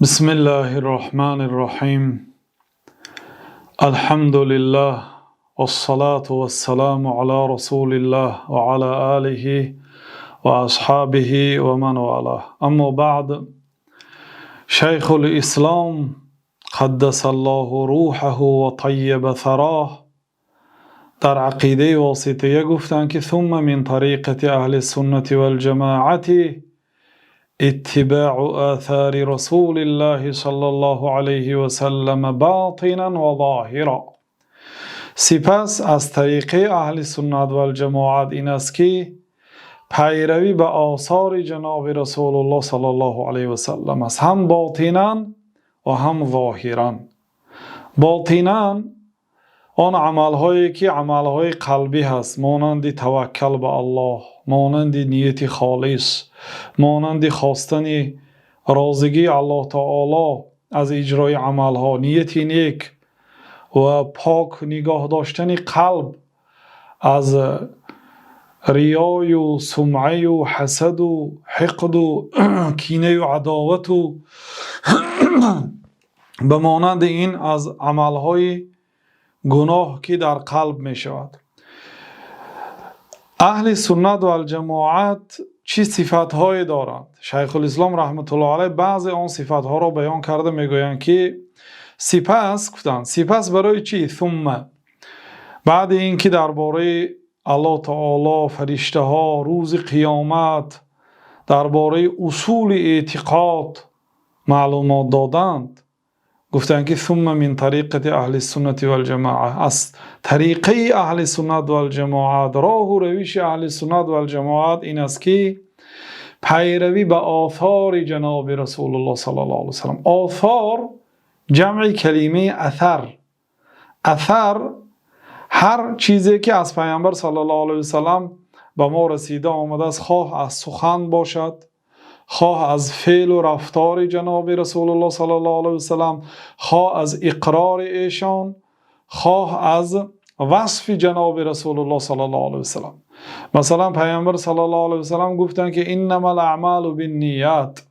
بسم الله الرحمن الرحيم. الحمد لله والصلاة والسلام على رسول الله وعلى آله وأصحابه ومن والاه. أما بعد، شيخ الإسلام قدس الله روحه وطيب ثراه در عقیده واسطیه گفتند که ثم من طریقة اهل السنة والجماعة اتباع آثار رسول الله صلی الله علیه و سلم باطنا و ظاهرا. سپس از طریقه اهل سنت و الجماعت این است که پیروی به آثار جناب رسول الله صلی الله علیه و سلم است، هم باطنا و هم ظاهرا. باطنا آن عملهایی که عملهای قلبی هست، مانند توکل به الله، مانند نیت خالص، مانند خواستن رازگی الله تعالی از اجرای عملها، نیت نیک و پاک نگاه داشتن قلب از ریای و سمعه و حسد و حقد و کینه و عداوت و به مانند این از عملهای گناه که در قلب می شود. اهل سنت و الجماعت چی صفت های دارند؟ شیخ الاسلام رحمت الله علیه بعض آن صفت ها را بیان کرده، می گویند که سپس برای چی؟ ثم، بعد این که درباره الله تعالی، فرشته ها، روز قیامت، درباره اصول اعتقاد معلومات دادند، گفتند که ثم من طریقت اهل السنت و الجماعه، از طریقه اهل سنت و الجماعت، راه و روش اهل سنت و الجماعت این است که پیروی به آثار جناب رسول الله صلی الله علیه و سلم. آثار جمع کلمه اثر. اثر هر چیزی که از پیامبر صلی الله علیه و سلم به ما رسیده آمده است، خواه از سخن باشد، خواه از فعل و رفتار جناب رسول الله صلی الله علیه و سلم، خواه از اقرار ایشان، خواه از وصف جناب رسول الله صلی الله علیه و سلم. مثلا پیامبر صلی الله علیه و سلم گفتند که انما الاعمال بالنیات،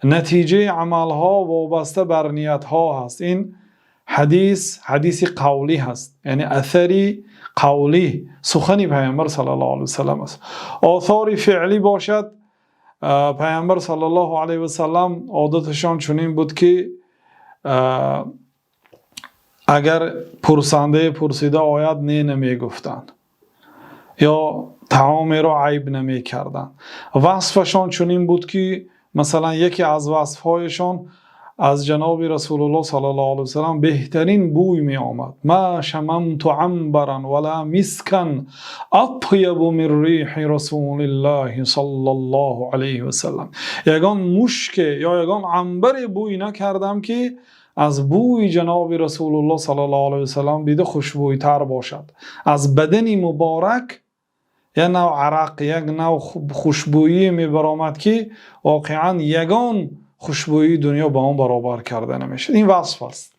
نتیجه عملها وابسته بر نیت ها هست. این حدیث قولی هست، یعنی اثری قولی، سخنی پیامبر صلی الله علیه و سلم است. آثار فعلی باشد، پیامبر صلی الله علیه و سلم عادتشان چنین بود که اگر پرسنده پرسیده آید نه نمی گفتند یا طعام را عیب نمی کردند. وصفشان چنین بود که مثلا یکی از وصفهایشان از جناب رسول الله صلی الله علیه و سلم بهترین بوی می آمد. ما شممت عنبرا ولا مسکا اطیب من ریح رسول الله صلی الله علیه و سلم. یگان مشک یا یگان عنبر بوی نکردم که از بوی جناب رسول الله صلی الله علیه و سلم بیده خوشبویتر باشد. از بدن مبارک یک نوع عرق، یک نوع خوشبویی می برآمد که واقعا یگان خوشبویی دنیا با آن برابر کرده نمیشد. این وصف است.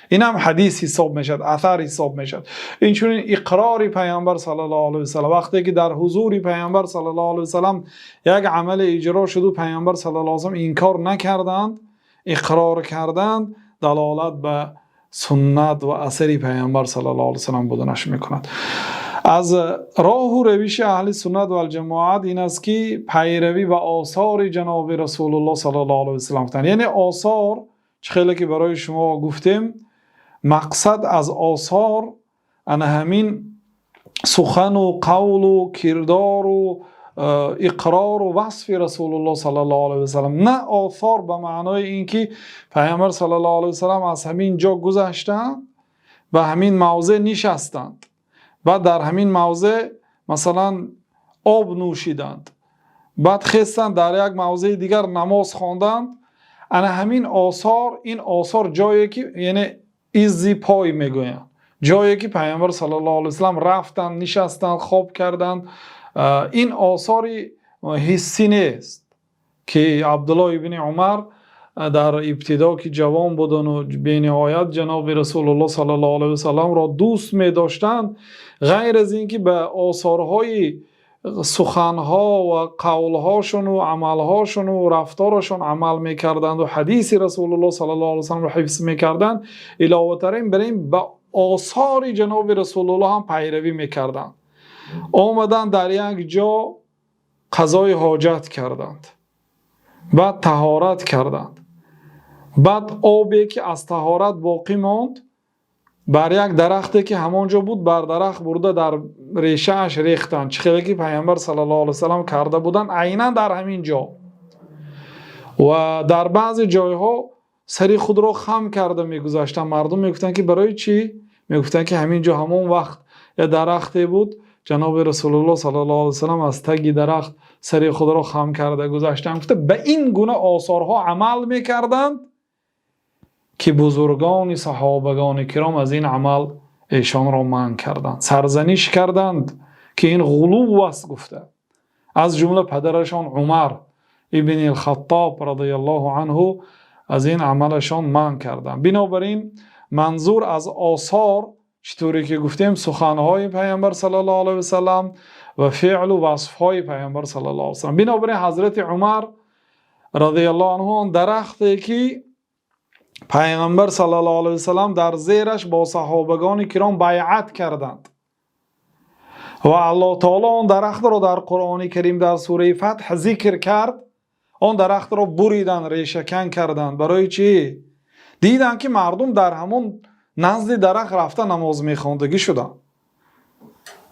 این هم حدیث حساب میشد، اثر حساب میشد. این چون اقرار پیامبر صلی الله علیه و سلم، وقتی که در حضور پیامبر صلی الله علیه و سلم یک عمل اجرا شد و پیامبر صلی الله علیه و سلم انکار نکردند، اقرار کردند، دلالت به سنت و اثر پیامبر صلی الله علیه و سلم بودنش میکند. از راه و روش اهل سنت و الجماعت این است که پیروی و آثار جناب رسول الله صلی الله علیه و سلم. یعنی آثار خیلی که برای شما گفتیم، مقصد از آثار ان همین سخن و قول و کردار و اقرار و وصف رسول الله صلی الله علیه و سلم، نه آثار به معنای اینکه پیامبر صلی الله علیه و سلم از همین جا گذشتند و همین موضع نشستند بعد در همین موضع مثلا آب نوشیدند، بعد خستند در یک موضع دیگر نماز خواندند. انا همین آثار، این آثار جایی که یعنی ایزی پای میگویند، جایی که پیامبر صلی الله علیه و سلم رفتند، نشستند، خواب کردند. این آثار حسی نیست که عبدالله ابن عمر در ابتدا که جوان بودن و به نهایت جناب رسول الله صلی الله علیه و سلم را دوست می داشتند، غیر از اینکه به آثارهای سخنها و قولهاشون و عملهاشون و رفتارشون عمل میکردند و حدیث رسول الله صلی الله علیه و سلم رو حفظ میکردند، علاوه بر این به آثار جناب رسول الله هم پیروی میکردند. آمدن در یک جا قضای حاجت کردند، بعد طهارت کردند، بعد آبی که از طهارت باقی ماند بر یک درختی که همانجا بود بر درخت برده در ریشه اش ریختند، چیزی که پیامبر صلی الله علیه و سلم کرده بودند عیناً در همین جا. و در بعضی جایها سری خود را خم کرده میگذاشتن. مردم میگفتن که برای چی؟ میگفتن که همین جا همون وقت یه درختی بود، جناب رسول الله صلی الله علیه و سلم از تگ درخت سری خود را خم کرده گذاشتن. گفته به این گونه آثارها عمل میکردند که بزرگان صحابگان کرام از این عمل ایشان را منع کردند، سرزنش کردند که این غلو است. گفته از جمله پدرشان عمر ابن الخطاب رضی الله عنه از این عملشان منع کردند. بنابراین منظور از آثار چطوری که گفتیم سخنهای پیامبر صلی الله علیه و سلم و فعل و وصفهای پیامبر صلی الله علیه و سلم. بنابراین حضرت عمر رضی الله عنه آن درختی که پیامبر صلی الله علیه و سلم در زیرش با صحابگان کرام بیعت کردند و الله تعالی آن درخت را در قرآن کریم در سوره فتح ذکر کرد، آن درخت را بریدن، ریشه کن کردند. برای چی؟ دیدن که مردم در همون نزد درخت رفته نماز میخواندگی شدن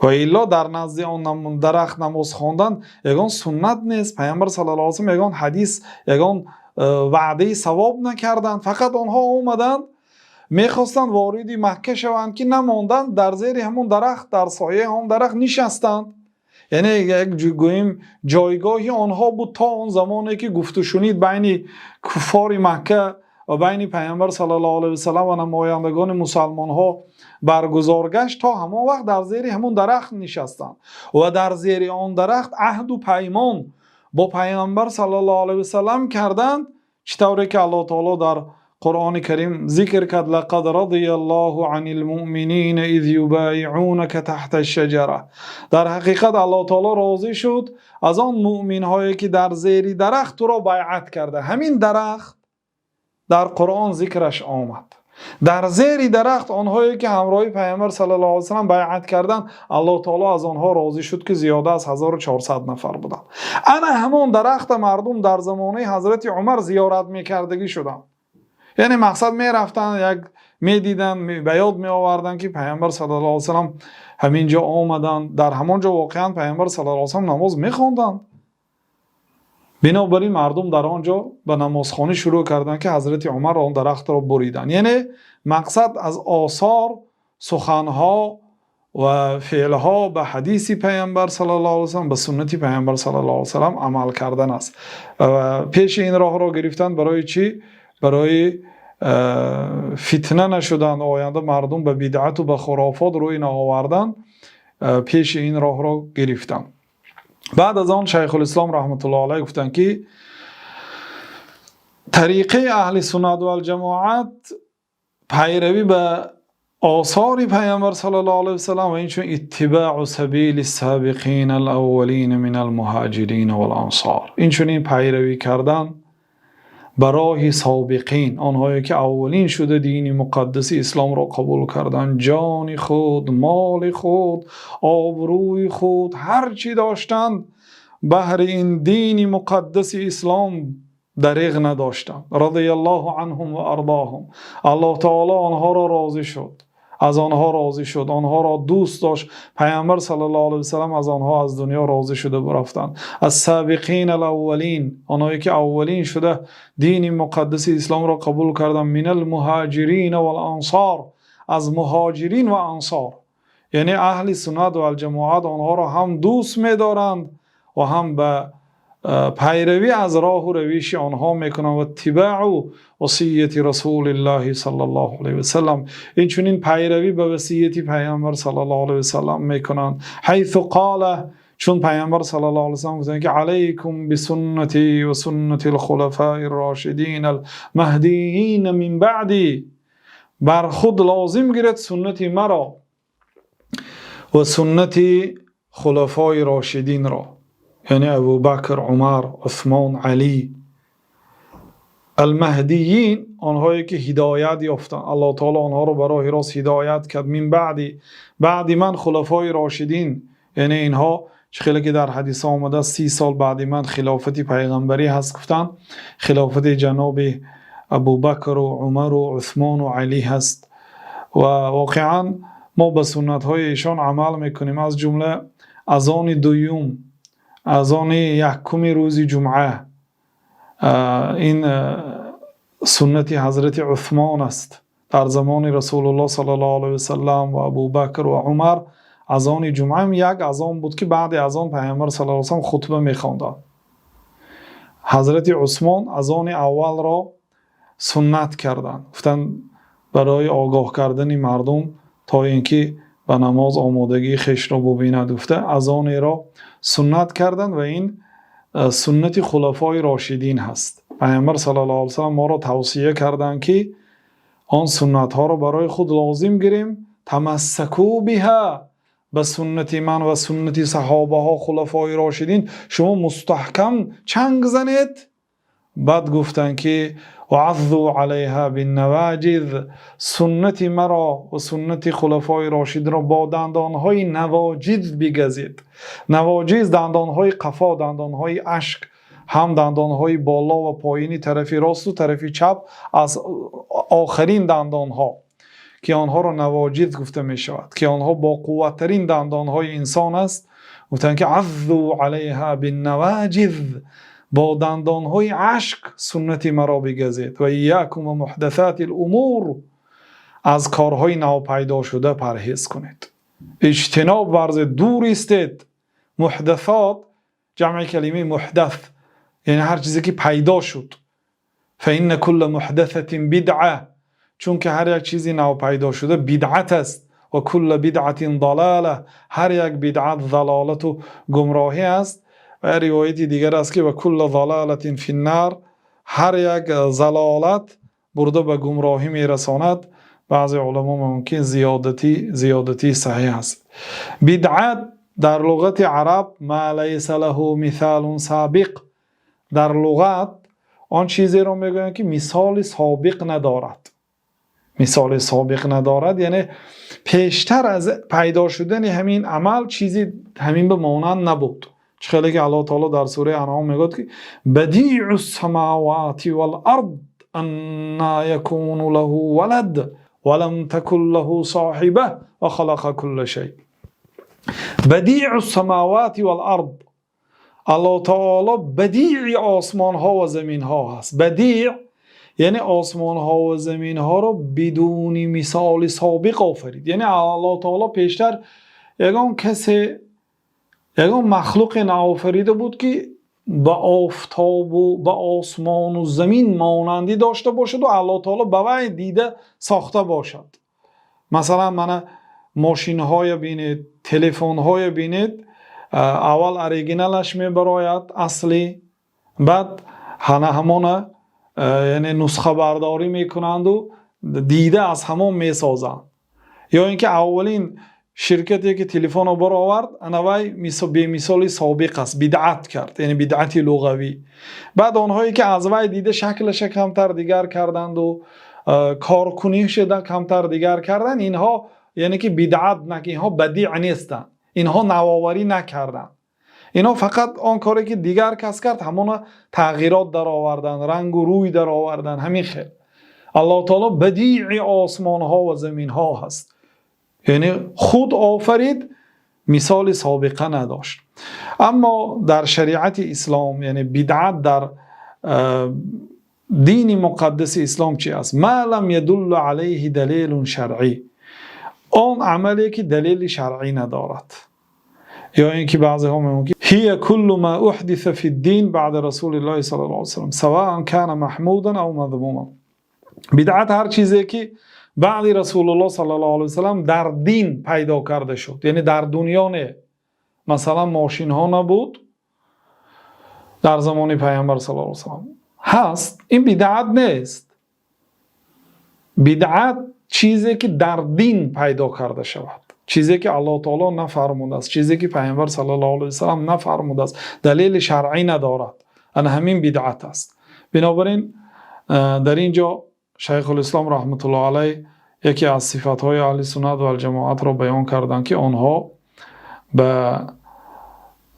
و الا در نزد آن درخت نماز خواندن یگان سنت نیست. پیامبر صلی الله علیه و سلم یگان حدیث یگان وعده ثواب نکردند. فقط آنها اومدند میخواستند وارد مکه شوند که نماندند در زیر همون درخت، در سایه همون درخت نشستند. یعنی یک گوییم جایگاهی آنها بود تا اون زمانی که گفت و شنید بین کفار مکه و بین پیامبر صلی الله علیه و سلم و نمایندگان مسلمان ها برگزار گشت، تا همون وقت در زیر همون درخت نشستند و در زیر آن درخت عهد و پیمان با پیامبر صلی الله علیه و سلم کردند، چطوری که الله تعالی در قرآن کریم ذکر کرد لقد رضی الله عن المؤمنین اذ یبایعونک تحت الشجره. در حقیقت الله تعالی راضی شد از آن مؤمن هایی که در زیر درخت تو را بیعت کرده. همین درخت در قرآن ذکرش آمد. در زیر درخت آنهایی که همراه پیامبر صلی الله علیه و سلم بیعت کردند، الله تعالی از آنها راضی شد که زیاده از 1400 نفر بودند. انا همون درخت مردم در زمانه حضرت عمر زیارت میکردگی شدند. یعنی مقصد می رفتن، یک می دیدن، به یاد می آوردن که پیامبر صلی الله علیه و سلم همینجا آمدن، در همونجا واقعا پیامبر صلی الله علیه و سلم نماز می خواندند. بنابراین مردم در آنجا به نمازخوانی شروع کردند که حضرت عمر آن درخت را بریدن. یعنی مقصد از آثار، سخنها و فعلها به حدیث پیامبر صلی الله علیه و سلم، به سنت پیامبر صلی الله علیه و سلم عمل کردن است. پیش این راه را گرفتن برای چی؟ برای فتنه نشدن، آینده مردم به بدعت و به خرافات روی نآوردن، پیش این راه را گرفتن. بعد از آن شیخ الاسلام رحمت الله علیه گفتن که طریقه اهل سنت و الجماعت پیروی به آثار پیامبر صلی الله علیه و سلم و اینچون اتباع سبیل السابقین الاولین من المهاجرین والانصار، اینچون این پیروی کردن برای سابقین، آنهایی که اولین شده دین مقدس اسلام را قبول کردن، جان خود، مال خود، آبروی خود، هر چی داشتند بهر این دین مقدس اسلام دریغ نداشتند. رضی الله عنهم و ارضاهم. الله تعالی آنها را راضی شد، از آنها راضی شد، آنها را دوست داشت. پیامبر صلی الله علیه و سلم از آنها از دنیا راضی شده برفتند. از سابقین الاولین، آنهایی که اولین شده دین مقدس اسلام را قبول کردند، من المهاجرین و الانصار، از مهاجرین و انصار. یعنی اهل سنت و الجماعت آنها را هم دوست می‌دارند و هم به پیروی از راه و روش آنها میکنند و اتباع وصیت رسول الله صلی الله علیه و سلم، این چنین پیروی به وصیت پیامبر صلی الله علیه و سلم میکنند. حیث قال، چون پیامبر صلی الله علیه و سلم گفتند که علیکم بسنتی و سنت الخلفاء الراشدین المهدیین من بعدی، بر خود لازم گیرد سنت مرا و سنت خلفای راشدین را، یعنی ابوبکر، عمر، عثمان، علی المهدیین، آنهایی که هدایت یافتند، الله تعالی آنها رو برای راست هدایت کرد. من بعد من خلفای راشدین، یعنی اینها خیلی که در حدیث آمده 30 سال بعد من خلافت پیغمبری هست، گفتن خلافت جناب ابوبکر و عمر و عثمان و علی هست و واقعا ما به سنت های ایشان عمل میکنیم. از جمله اذان دوم، اذان یکم روز جمعه، این سنت حضرت عثمان است. در زمان رسول الله صلی الله علیه و سلم و ابوبکر و عمر اذان جمعه یک اذان بود که بعد اذان پیامبر صلی الله علیه و سلم خطبه می‌خواند. حضرت عثمان اذان اول را سنت کردند، گفتن برای آگاه کردن مردم تا اینکه به نماز آمادگی خویش را ببیند، گفته اذان را سنت کردند و این سنت خلفای راشدین هست. پیامبر صلی الله علیه و سلم ما را توصیه کردند که آن سنت ها را برای خود لازم گیریم. تمسکوا بها، به سنت من و سنت صحابه ها خلفای راشدین شما مستحکم چنگ زنید. بعد گفتن که وعضوا علیها بالنواجذ، سنت مرا و سنت خلفای راشد را با دندانهای نواجذ بگزید. نواجذ دندانهای قفا، دندانهای اشک، هم دندانهای بالا و پایینی، طرف راست و طرف چپ، از آخرین دندانها که آنها را نواجذ گفته می شود، که آنها با قوتترین دندانهای انسان است. گفتن که عضوا علیها بالنواجذ، با دندانهای اشک سنت مرا بگزید. و ایاکم و محدثات الامور، از کارهای ناپیدا شده پرهیز کنید، اجتناب ورز، دور استید. محدثات جمع کلمه محدث، یعنی هر چیزی که پیدا شد. فإن كل محدثة بدعه، چون که هر یک چیزی ناپیدا شده بدعت است. و کل بدعت ضلاله، هر یک بدعت ضلالت و گمراهی است. و روایت دیگر است که و کل ضلالت فی النار، هر یک ضلالت برده به گمراهی میرساند. بعضی علما ممکن زیادتی صحیح است. بدعت در لغت عرب ما لیس له مثال سابق، در لغت آن چیزی رو میگویند که مثال سابق ندارد. مثال سابق ندارد یعنی پیشتر از پیدا شدن همین عمل چیزی همین به مانند نبود. خیلی که الله تعالی در سوره انعام میگه که بدیع السماوات والارض انا یکون له ولد ولم تکن له صاحبه و خلق كل شیء. بدیع السماوات والارض، الله تعالی بدیع آسمان ها و زمین ها هست. بدیع یعنی آسمان ها و زمین ها رو بدون مثال سابق آفرید. یعنی الله تعالی پیشتر یگان مخلوق نآفریده بود که به آفتاب و به آسمان و زمین مانندی داشته باشد و الله تعالی به وی دیده ساخته باشد. مثلا من ماشین های بینید، تلفن های بینید، اول اوریجینالش میبراید اصلی، بعد همون یعنی نسخه برداری میکنند و دیده از همون میسازند. یا اینکه اولین شرکتی که تلفن رو برآورد انوی به مثال سابق است، بدعت کرد، یعنی بدعت لغوی. بعد آنهایی که از وی دیده شکلش کمتر دیگر کردند و کارکنیش کمتر دیگر کردند، اینها یعنی که بدعت نکردند، اینها بدیع نیستند، اینها نوآوری نکردند. اینا فقط آن کاری که دیگر کس کرد همون تغییرات در آوردن، رنگ و روی در آوردن، همین خیل. الله تعالی بدیع آسمان ها و زمین ها هست، یعنی خود آفرید، مثال سابقه نداشت. اما در شریعت اسلام یعنی بدعت در دین مقدس اسلام چی است؟ ما لم يدل علیه دلیل شرعی، آن عملی که دلیل شرعی ندارد. یا اینکه بعضی ها میگن هی کل ما احدث فی الدین بعد رسول الله صلی الله علیه و سلم سواء کان محمودا او مذموما. بدعت هر چیزی که بعد رسول الله صلی الله علیه و سلم در دین پیدا کرده شد، یعنی در دنیا نه. مثلا ماشین ها نبود در زمان پیامبر صلی الله علیه و سلم، هست، این بدعت نیست. بدعت چیزی که در دین پیدا کرده شود، چیزی که الله تعالی نفرموده است، چیزی که پیامبر صلی الله علیه و سلم نفرموده است، دلیل شرعی ندارد، ان همین بدعت است. بنابراین در اینجا شیخ الاسلام رحمت الله علیه یکی از صفات‌های اهل سنت و الجماعت را بیان کردند که آنها به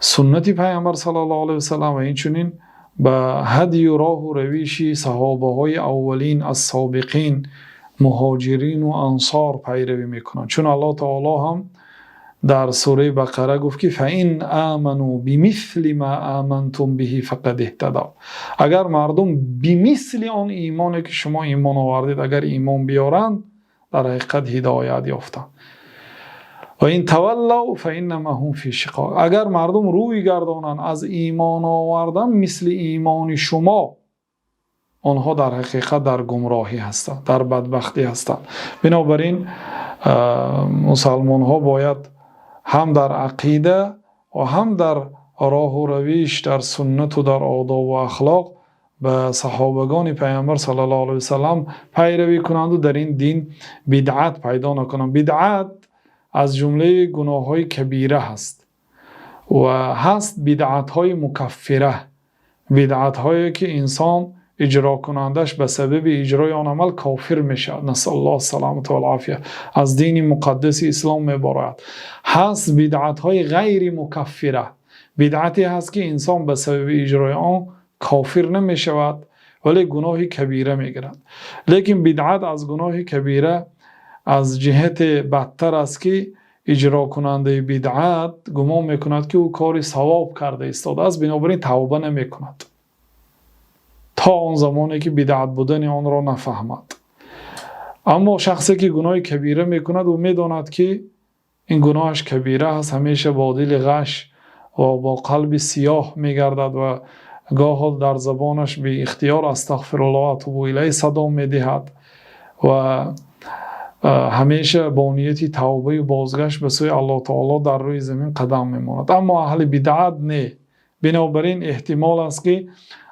سنت پیامبر صلی الله علیه و سلم و اینچنین به هدی و راه و رویش صحابه های اولین از سابقین مهاجرین و انصار پیروی میکنند، چون الله تعالی هم در سوره بقره گفت که فَإِنْ آمَنُوا بِمِثْلِ مَا آمَنْتُمْ بِهِ فَقَدْ اهْتَدَوْا. اگر مردم بمثل آن ایمانی که شما ایمان آوردید اگر ایمان بیارند در حقیقت هدایت یافتند. و این تولوا فانما هم فی شقاق. اگر مردم روی گردانند از ایمان آوردن مثل ایمان شما، آنها در حقیقت در گمراهی هستند، در بدبختی هستند. بنابراین مسلمان ها باید هم در عقیده و هم در راه و رویش، در سنت و در آداب و اخلاق به صحابگان پیامبر صلی الله علیه و سلم پیروی کنند و در این دین بدعت پیدا نکنند. بدعت از جمله گناه های کبیره هست و هست بدعت های مکفره، بدعت هایی که انسان اجرا کنندش به سبب اجرای آن عمل کافر میشه، نسأل الله السلامت و العافیه، از دین مقدس اسلام میبراید. هست بدعت های غیر مکفره، بدعتی هست که انسان به سبب اجرای آن کافر نمیشود ولی گناه کبیره میگیرد. لیکن بدعت از گناه کبیره از جهت بدتر است که اجرا کننده بدعت گمان میکند که او کار ثواب کرده ایستاده است، بنابراین توبه نمیکند تا آن زمانی که بدعت بودن آن را نفهمد. اما شخصی که گناه کبیره میکند و میداند که این گناهش کبیره است، همیشه با دل غش و با قلب سیاه میگردد و گاه در زبانش به اختیار استغفر الله و اتوب الیه صدا میدهد و همیشه با نیت توبه و بازگشت به سوی الله تعالی در روی زمین قدم میماند. اما اهل بدعت نه، بنابراین احتمال است که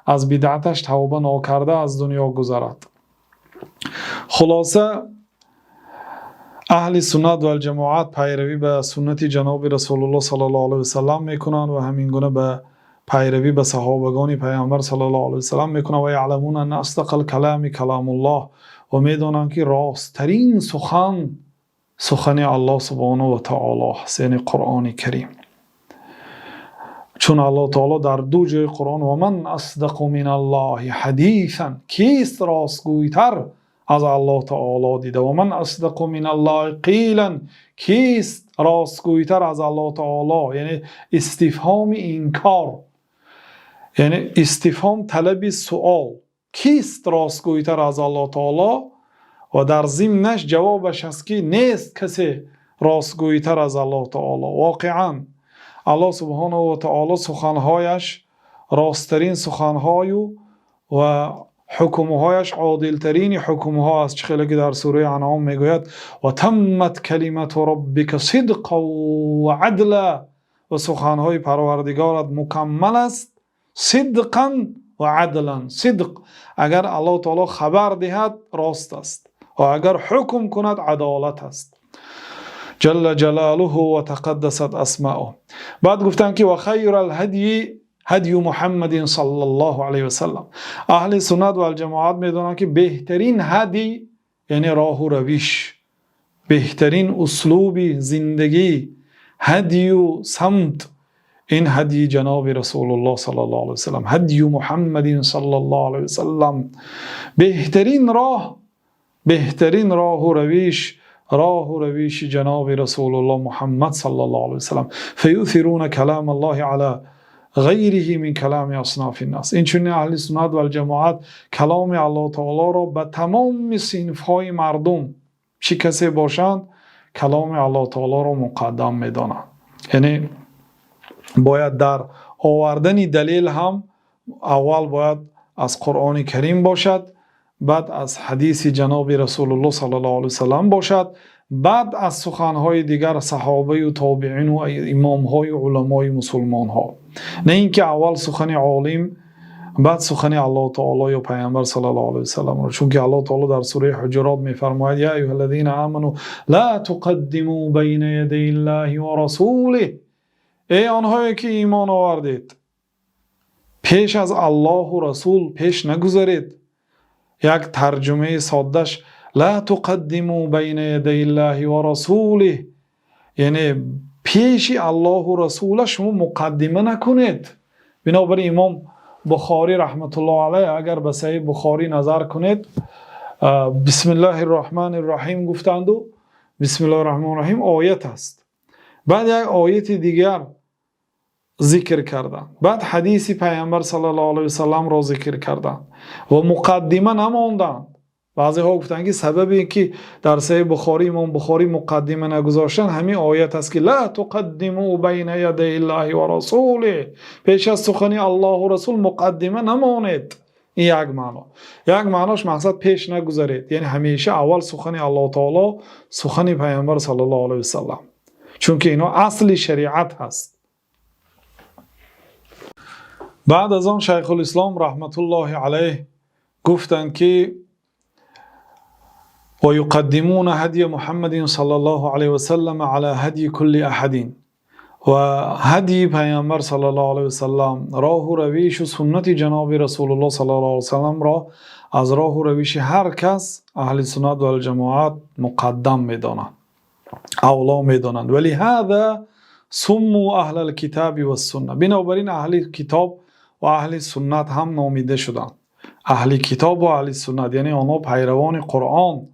از بدعتش توبه ناکرده از دنیا گذرد. خلاصه اهل سنت و الجماعت پیروی به سنت جناب رسول الله صلی الله علیه و سلم میکنند و همین گونه به پیروی به صحابگان پیامبر صلی الله علیه و سلم میکنند و یعلمون ان اصدق الکلام کلام الله، و میدانند که راستترین سخن الله سبحانه و تعالی است، یعنی قرآن کریم. چون الله تعالی در دو جای قرآن و من اصدق من الله حدیثا، کیست راستگویتر از الله تعالی دیده، و من اصدق من الله قیلا، کیست راستگویتر از الله تعالی، یعنی استفهام انکار، یعنی استفهام طلب سؤال، کیست راستگویتر از الله تعالی، و در ضمنش جوابش است که نیست کسی راستگویتر از الله تعالی. واقعا الله سبحانه و تعالی سخنهایش راستترین سخنهای و حکمهایش عادلترین حکمها است، چه که در سوره انعام میگوید و تمت کلمت ربک صدقا و عدلا، و سخنهای پروردگارت مکمل است صدقا و عدلا. صدق اگر الله تعالی خبر دهد راست است و اگر حکم کند عدالت است، جل جلاله و تقدست اسماؤه. بعد گفتن که و خیر الهدی هدی محمد صلی الله علیه و سلم. اهل سنت و الجماعت میدونن که بهترین هدی یعنی راه و رویش، بهترین اسلوب زندگی، هدی و سمت، این هدی جناب رسول الله صلی الله علیه و سلم، هدی محمد صلی الله علیه و سلم، بهترین راه و رویش جناب رسول الله محمد صلی الله علیه و سلم. فیؤثرون کلام الله علی غیره من کلام اصناف الناس. این چون اهل سنت و الجماعت کلام الله تعالی را به تمام صنف‌های مردم چه کسی باشند کلام الله تعالی را مقدم میدانند. یعنی باید در آوردن دلیل هم اول باید از قرآن کریم باشد، بعد از حدیث جناب رسول الله صلی الله علیه و سلم باشد، بعد از سخنهای دیگر صحابه و تابعین و امامهای و علمای مسلمان ها. نه اینکه اول سخن عالم بعد سخن الله تعالی یا پیامبر صلی الله علیه و سلم رو، چون که الله تعالی در سوره حجرات میفرماید یا ایها الذین آمنوا لا تقدموا بین یدی الله و رسوله، ای آنهایی که ایمان آوردید پیش از الله و رسول پیش نگذارید. یک ترجمه سادهش لا تقدموا بین یدی الله و رسوله، یعنی پیش الله و رسول شما مقدمه نکنید. بنابراین امام بخاری رحمت الله علیه اگر به صحیح بخاری نظر کنید، بسم الله الرحمن الرحیم گفتند و بسم الله الرحمن الرحیم آیت است، بعد یک آیت دیگر ذکر کردن، بعد حدیث پیامبر صلی الله علیه و سلم را ذکر کردن و مقدمه نماندن. بعضی ها گفتن که سببی که در صحیح بخاری امام بخاری مقدمه نگذاشتن همین آیت است که لا تقدموا بین یدی الله و رسوله، پیش از سخن الله و رسول مقدمه نمانید. این یک معنا. یک معناش مقصد پیش نگذارید، یعنی همیشه اول سخن الله تعالی، سخن پیامبر صلی الله علیه و سلم، چون که اینا اصل شریعت هست. بعد از آن شیخ الاسلام رحمت الله علیه گفتند که و یقدمون هدی محمد صلی الله علیه و سلم علی هدی کل احد، و هدی پیامبر صلی الله علیه و سلم، راه و رویش و سنت جناب رسول الله صلی الله علیه و سلم را از راه و رویش هر کس اهل سنت و الجماعت مقدم میدانند، اولا میدانند. ولی هذا سموا اهل الكتاب و السنه، بنابراین اهل کتاب و اهل سنت هم نامیده شدند. اهل کتاب و اهل سنت یعنی آنها پیروان قرآن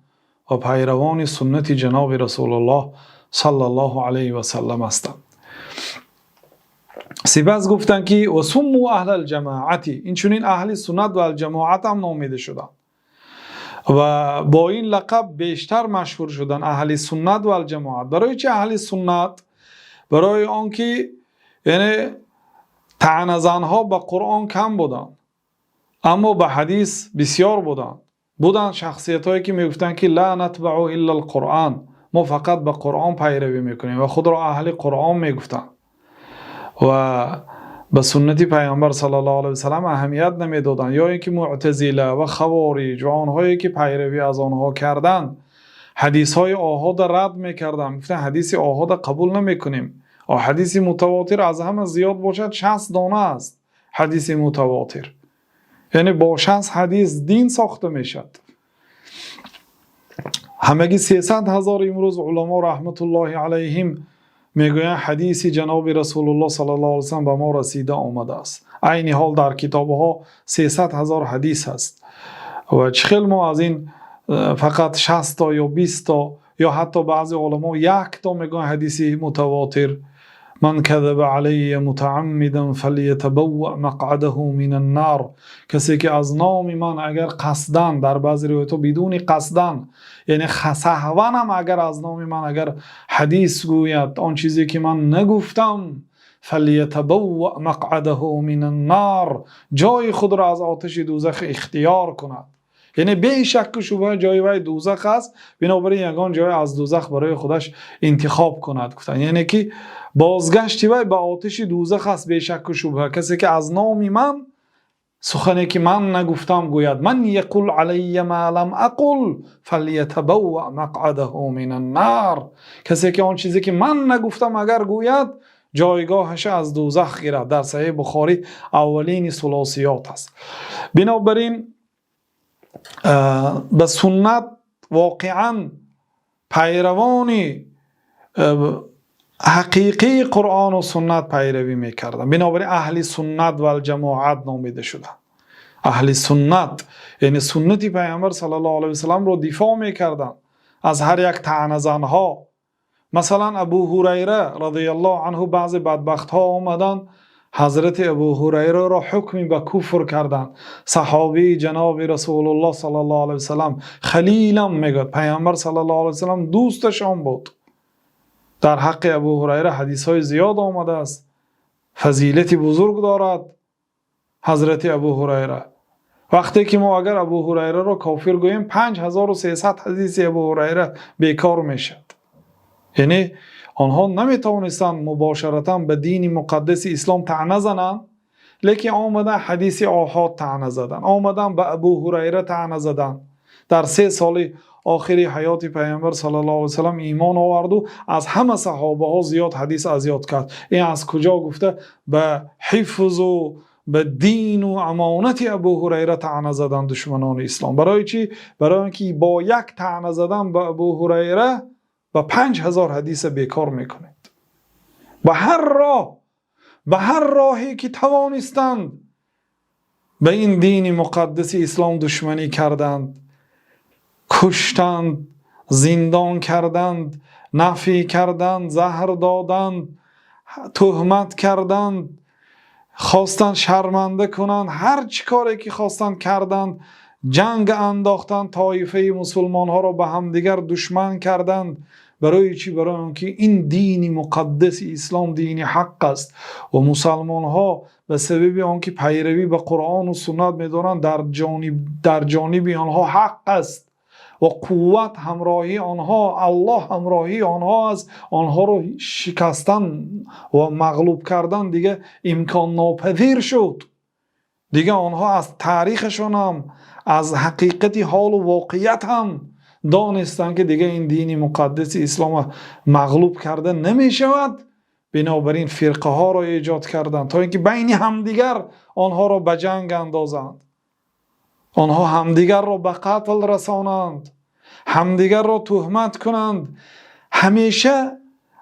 و پیروان سنت جناب رسول الله صلی الله علیه و سلم هستند. سپس گفتند که و سموا اهل الجماعت، این چنین اهل سنت و الجماعت هم نامیده شدند و با این لقب بیشتر مشهور شدند، اهل سنت و الجماعت. برای چه اهل سنت؟ برای آنکه یعنی طعن زنها به قرآن کم بودند اما به حدیث بسیار بودند شخصیت هایی که میگفتند که لا نتبع الا القرآن، ما فقط به قرآن پیروی میکنیم و خود را اهل قرآن میگفتند و به سنت پیامبر صلی الله علیه و سلم اهمیت نمیدادند. یا اینکه معتزله و خوارج و آنهایی که پیروی از آنها کردند حدیث های آحاد رد میکردند، میگفتند حدیث آحاد قبول نمیکنیم، و حدیث متواتر از همه زیاد باشد 60 دانه است حدیث متواتر، یعنی با 60 حدیث دین ساخته میشد. همگی 300,000 امروز علما رحمت الله علیهم میگویند حدیث جناب رسول الله صلی الله علیه و سلم به ما رسیده آمده است. عین حال در کتاب ها 300,000 حدیث است و چخیل ما از این فقط 60 تا یا 20 تا یا حتی بعضی علما 1 تا میگویند حدیث متواتر. من کذب علی متعمدا فلیتبوأ مقعده من النار، کسی که از نام من اگر قصدن، در بعضی روایت بدون قصدن یعنی سهوا هم اگر از نام من اگر حدیث گوید آن چیزی که من نگفتم، فلیتبوأ مقعده من النار، جای خود را از آتش دوزخ اختیار کند. یعنی به شک و شبهه جای وی دوزخ است، بنابراین یگان جای از دوزخ برای خودش انتخاب کند. گفتن یعنی که بازگشتی وی به آتش دوزخ است به شک و شبهه. کسی که از نام من سخنی که من نگفتم گوید، من یقول علی ما لم اقل فلیتبوأ مقعده من النار، کسی که آن چیزی که من نگفتم اگر گوید جایگاهش از دوزخ گیرد. در صحیح بخاری اولین ثلاثیات است. بنابراین به سنت واقعا پیروانی حقیقی قرآن و سنت پیروی میکردن، بنابراین اهل سنت و الجماعت نامیده شدن. اهل سنت یعنی سنت پیامبر صلی الله علیه و سلم رو دفاع میکردن از هر یک طعنه زنها. مثلا ابو هریره رضی الله عنه بعض بدبخت ها آمدن حضرت ابو هریره را حکمی به کفر کردند. صحابی جناب رسول الله صلی الله علیه و سلم خلیلم میگد، پیامبر صلی الله علیه و سلم دوستشان بود. در حق ابو هریره حدیث های زیاد آمده است، فضیلتی بزرگ دارد حضرت ابو هریره. وقتی که ما اگر ابو هریره را کافر گوییم 5300 حدیث ابو هریره بیکار میشد. یعنی آنها نمیتوانستند مباشرتا به دین مقدس اسلام طعنه زنند، لیکن آمدن حدیث آحاد طعنه زدن، آمدن به ابو هریره طعنه زدن. در 3 سال آخری حیات پیامبر صلی الله علیه و سلم ایمان آورد و از همه صحابه ها زیاد حدیث اذیت کرد. این از کجا گفته؟ به حفظ و به دین و امانت ابو هریره طعنه زدن دشمنان اسلام. برای چی؟ برای اینکه با یک طعنه زدن به ابو هریره به 5000 حدیث بیکار میکنید. به هر راهی که توانستند به این دین مقدس اسلام دشمنی کردند، کشتند، زندان کردند، نفی کردند، زهر دادند، تهمت کردند، خواستند شرمنده کنند، هر چی کاری که خواستند کردند. جنگ انداختند، طایفه مسلمان ها را به هم دیگر دشمن کردند. برای چی؟ برای اینکه این دین مقدس اسلام دین حق است و مسلمان ها به سبب آنکه پیروی به قرآن و سنت می‌دارند در جانب آنها حق است و قوت همراهی آنها، الله همراهی آنها است. آنها رو شکستن و مغلوب کردن دیگه امکان ناپذیر شد. دیگه آنها از تاریخشون هم، از حقیقت حال و واقعیت هم دانستن که دیگه این دین مقدس اسلام مغلوب کرده نمی شود. بنابراین فرقه ها را ایجاد کردند تا اینکه بین همدیگر آنها را به جنگ اندازند، آنها همدیگر را به قتل رسانند، همدیگر را تهمت کنند، همیشه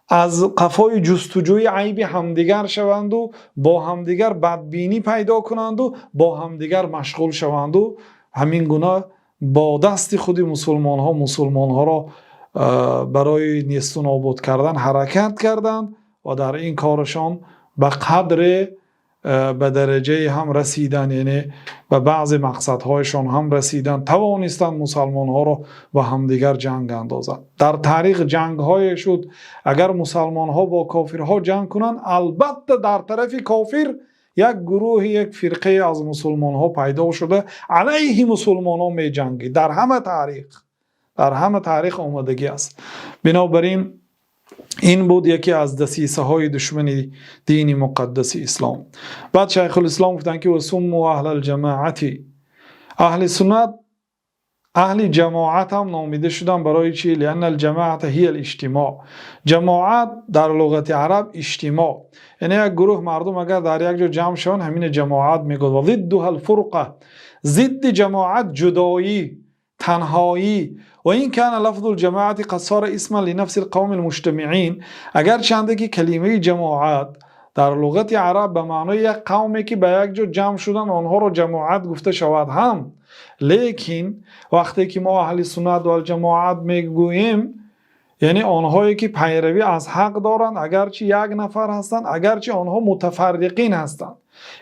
از قفای جستجوی عیب همدیگر شوند و با همدیگر بدبینی پیدا کنند و با همدیگر مشغول شوند و همین گونه با دست خود مسلمان ها را برای نیست و نابود کردن حرکت کردند و در این کارشان به قدر به درجه هم رسیدن، یعنی به بعض مقصدهایشان هم رسیدن، توانستند مسلمان ها را با همدیگر جنگ اندازند. در تاریخ جنگ های شد اگر مسلمان ها با کافرها جنگ کنند، البته در طرف کافر یک گروه، یک فرقه از مسلمان ها پیدا شده علیه مسلمان ها می جنگی. در همه تاریخ آمدگی است. بنابراین این بود یکی از دسیسه های دشمن دین مقدس اسلام. بعد شیخ الاسلام گفتن که وسموا اهل الجماعتی، اهل سنت اهل جماعت هم نامیده شدن. برای چی؟ لان الجماعت هی الاجتماع. جماعت در لغت عرب اجتماع، یعنی یک گروه مردم اگر در یک جا جمع شون همین جماعت میگوید. و ضدها الفرقه، ضد جماعت جدایی، تنهایی. و این کان لفظ الجماعت قد صار اسما لنفس القوم المجتمعین، اگر چنده که کلمه جماعت در لغت عرب به معنای یک قومی که به یک جا جمع شدن آنها را جماعت گفته شود هم، لیکن وقتی که ما اهل سنت و الجماعت میگوییم یعنی آنهایی که پیروی از حق دارند، اگرچه یک نفر هستند، اگرچه آنها متفرقین هستند.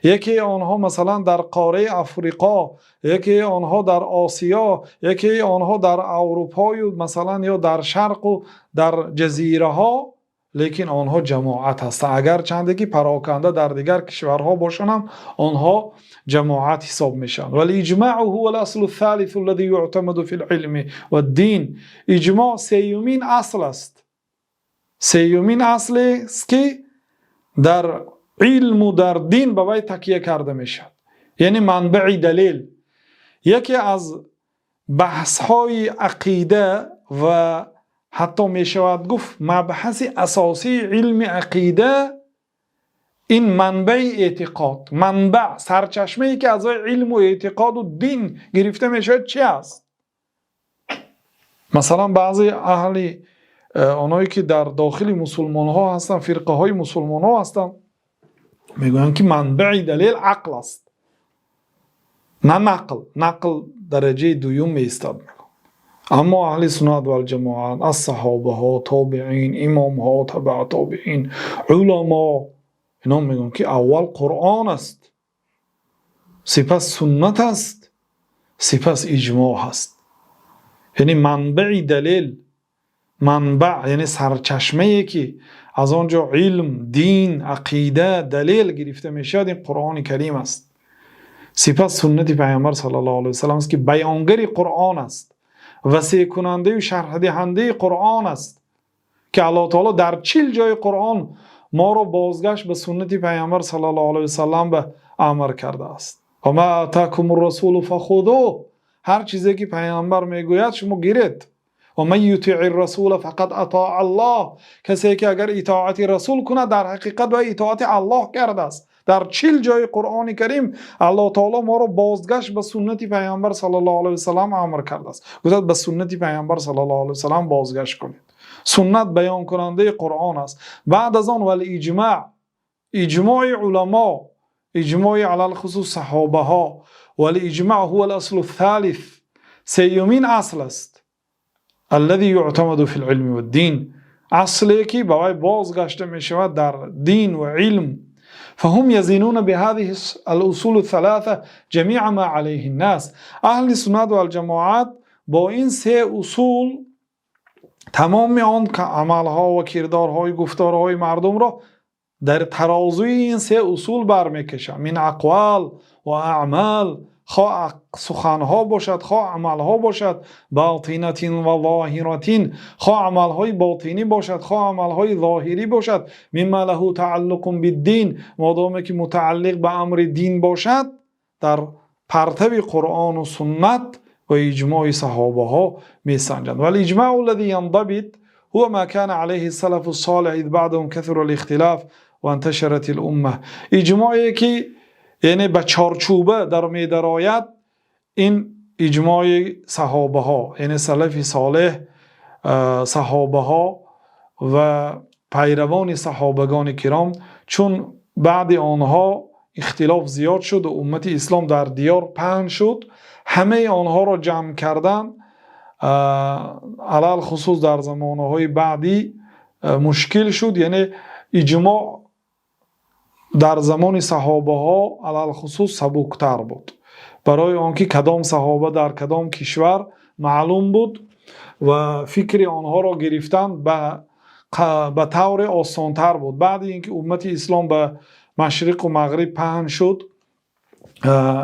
یکی آنها مثلا در قاره افریقا، یکی آنها در آسیا، یکی آنها در اروپا مثلا یا در شرق و در جزیره ها، لیکن آنها جماعت هستند. اگر چنده که پراکنده در دیگر کشورها باشند هم آنها جماعت حساب میشن. ولی اجماع هو الاصل الثالث الذي يعتمد في العلم والدين. اجماع سیومین اصل است. سیومین اصل است که در علم و در دین به وی تکیه کرده میشد، یعنی منبع دلیل. یکی از بحث های عقیده و حتی میشود گفت مبحث اساسی علم عقیده این منبع اعتقاد، منبع سرچشمه ای که از علم و اعتقاد و دین گرفته میشه چی است؟ مثلا بعضی اهل آنهایی که در داخل مسلمان ها هستن، فرقه های مسلمان ها هستن، میگوین که منبع دلیل عقل است، نه نقل. نقل درجه دوم میستاد. اما اهل سنت و الجماعت از صحابه ها، تابعین، امام ها، تبع تابعین، علما، اینا میگن که اول قرآن است، سپس سنت است، سپس اجماع است. یعنی منبع دلیل، منبع یعنی سرچشمه ای که از آنجا علم، دین، عقیده، دلیل گرفته میشد این قرآن کریم است. سپس سنت پیامبر صلی الله علیه و سلم است که بیانگر قرآن است، وسیع کننده و شرح دهنده قرآن است که الله تعالی در 40 جای قرآن ما رو بازگشت به سنت پیامبر صلی الله علیه و سلم به امر کرده است. و ما آتاکم الرسول فخذوه، هر چیزی که پیامبر میگوید شما گیرید. و من یطیع الرسول فقد اطاع الله، کسی که اگر اطاعت رسول کنه در حقیقت و اطاعت الله کرده است. در 40 جای قرآن کریم الله تعالی ما را بازگشت به سنت پیامبر صلی الله علیه و سلم امر کرده است. گفت به سنت پیامبر صلی الله علیه و سلم بازگشت کنید. سنت بیان کننده قرآن است. بعد از آن ولی اجماع علما، اجماع علی الخصوص صحابه ها، ولی اجماع هو الاصل الثالث، سیومین اصل است. الذي يعتمد في العلم والدين، اصلی که برای بازگشته می شود در دین و علم. فهم يزنون بهذه الاصول الثلاثه جميع ما عليه الناس. اهل سنت و الجماعت با این سه اصول تمام آن عملها و کردارهای گفتارهای مردم را در ترازوی این سه اصول برمیکشند. من اقوال و اعمال، خواه سخنها باشد خواه عملها باشد، باطنة و ظاهرة، خواه عملهای باطنی باشد خواه عملهای ظاهری باشد، مما له تعلق بالدین، مادامی که متعلق به امر دین باشد، در پرتو قرآن و سنت و اجماع صحابه ها می سنجند. والاجماع الذي ينضبط هو ما كان عليه السلف الصالح اذ بعدهم كثر الاختلاف و انتشرت الامه. اجماعی که یعنی به چارچوبه در می درآید، این اجماع صحابه ها، یعنی سلف صالح، صحابه ها و پیروان صحابگان کرام، چون بعد آنها اختلاف زیاد شد و امت اسلام در دیار پهن شد، همه آنها را جمع کردن. علل خصوص در زمانهای بعدی مشکل شد، یعنی اجماع در زمان صحابه ها علل خصوص سبکتر بود، برای آنکه کدام صحابه در کدام کشور معلوم بود و فکر آنها را گرفتن به طور آسانتر بود. بعد اینکه امت اسلام به مشرق و مغرب پهن شد،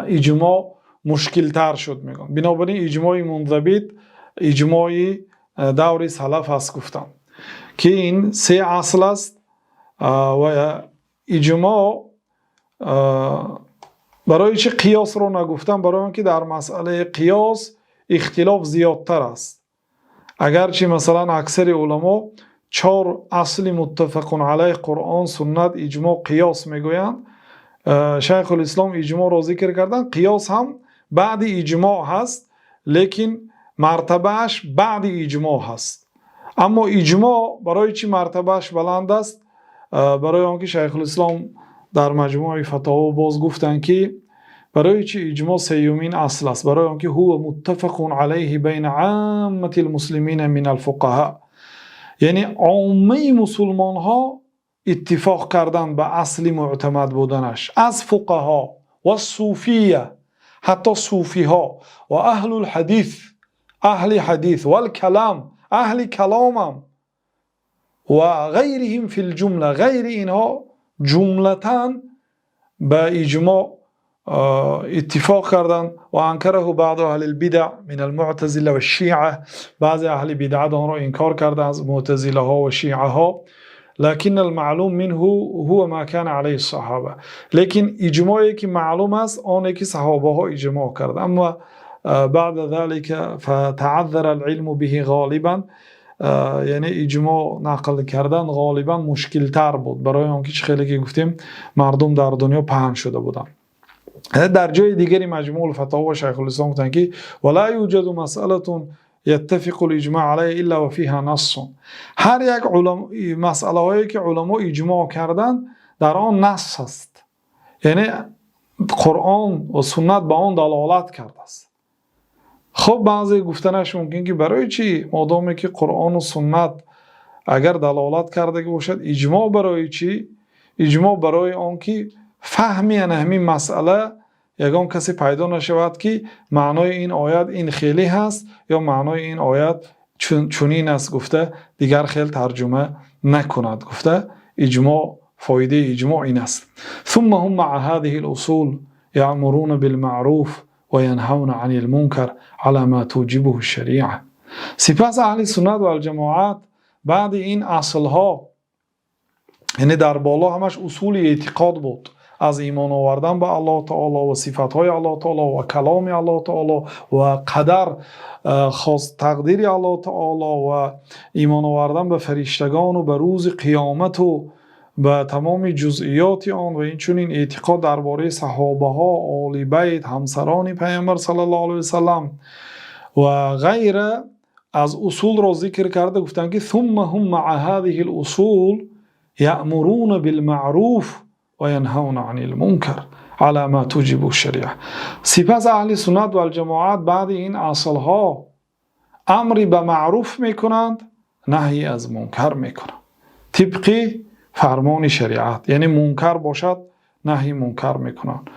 اجماع مشکل تر شد میگن. بنابراین اجماع منضبط اجماع دور سلف است گفتم که این سه اصل است. و اجماع برای چه قیاس رو نگفتم؟ برای اینکه در مسئله قیاس اختلاف زیادتر است. اگرچه مثلا اکثر علما 4 اصل متفق علیه قرآن، سنت، اجماع، قیاس میگویند، شیخ الاسلام اجماع را ذکر کردن. قیاس هم بعد اجماع هست، لیکن مرتبهش بعد اجماع هست. اما اجماع برای چی مرتبهش بلند است؟ برای آنکه شیخ الاسلام در مجموع فتاوا باز گفتن که برای چی اجماع سیومین اصل است؟ برای آنکه هو متفق علیه بین عامه المسلمین من الفقهاء، یعنی عامه مسلمان ها اتفاق کردن به اصل معتمد بودنش، از فقها و صوفیه، حتی صوفی ها و اهل الحدیث، اهل حدیث و الکلام، اهل کلامم و غیرهم فی الجمله، غیر اینها جملتاً به اجماع اتفاق کردن. و انکره بعض اهل البدع من المعتزله و الشیعه، بعض اهل بدعت آن را انکار کرده از معتزله ها و شیعه ها. لكن المعلوم منه هو ما كان عليه الصحابه، لیکن اجماعی که معلوم است آنی که صحابه ها اجماع کرد. اما بعد ذلك فتعذر العلم به غالبا، یعنی اجماع نقل کردن غالبا مشکل تر بود، برای آنکه خیلی که گفتیم مردم در دنیا پهن شده بودن. در جای دیگری مجموع الفتاوا شیخ الاسلام گفتن که ولا یوجد مسئله یتفق الاجماع علیه الا و فیها نص. هر یک مسئله هایی که علما اجماع کردن در آن نص است، یعنی قرآن و سنت به آن دلالت کرده است. خب بعضی گفتنش ممکن که برای چی مادامی که قرآن و سنت اگر دلالت کرده که باشد، اجماع برای چی؟ اجماع برای آن که فهمی همین مسئله یگان کسی پیدا نشود که معنای این آیت این خیلی هست یا معنای این آیت چونین است گفته دیگر خیلی ترجمه نکند. گفته اجماع، فایده اجماع این است. ثم هم مع هذه الاصول یأمرون بالمعروف و ینهون عن المنکر على ما توجبه الشریعه. سپس اهل سنت و الجماعت بعد این اصل ها، یعنی در بالا همش اصول اعتقاد بود، از ایمان آوردن به الله تعالی و صفاتهای الله تعالی و کلام الله تعالی و قدر خاص تقدیر الله تعالی و ایمان آوردن به فرشتگان و به روز قیامت و به تمام جزئیات آن و این چنین اعتقاد درباره صحابه ها، آل بیت، همسران پیامبر صلی الله علیه و سلم و غیره از اصول را ذکر کرده. گفتن که ثم هم مع هذه الاصول یأمرون بالمعروف و ینهون عن المنکر على ما توجب الشریعه. سپس اهل سنت و الجماعت بعد این اصلها امری به معروف میکنند، نهی از منکر میکنند طبق فرمان شریعت. یعنی منکر باشد نهی منکر میکنند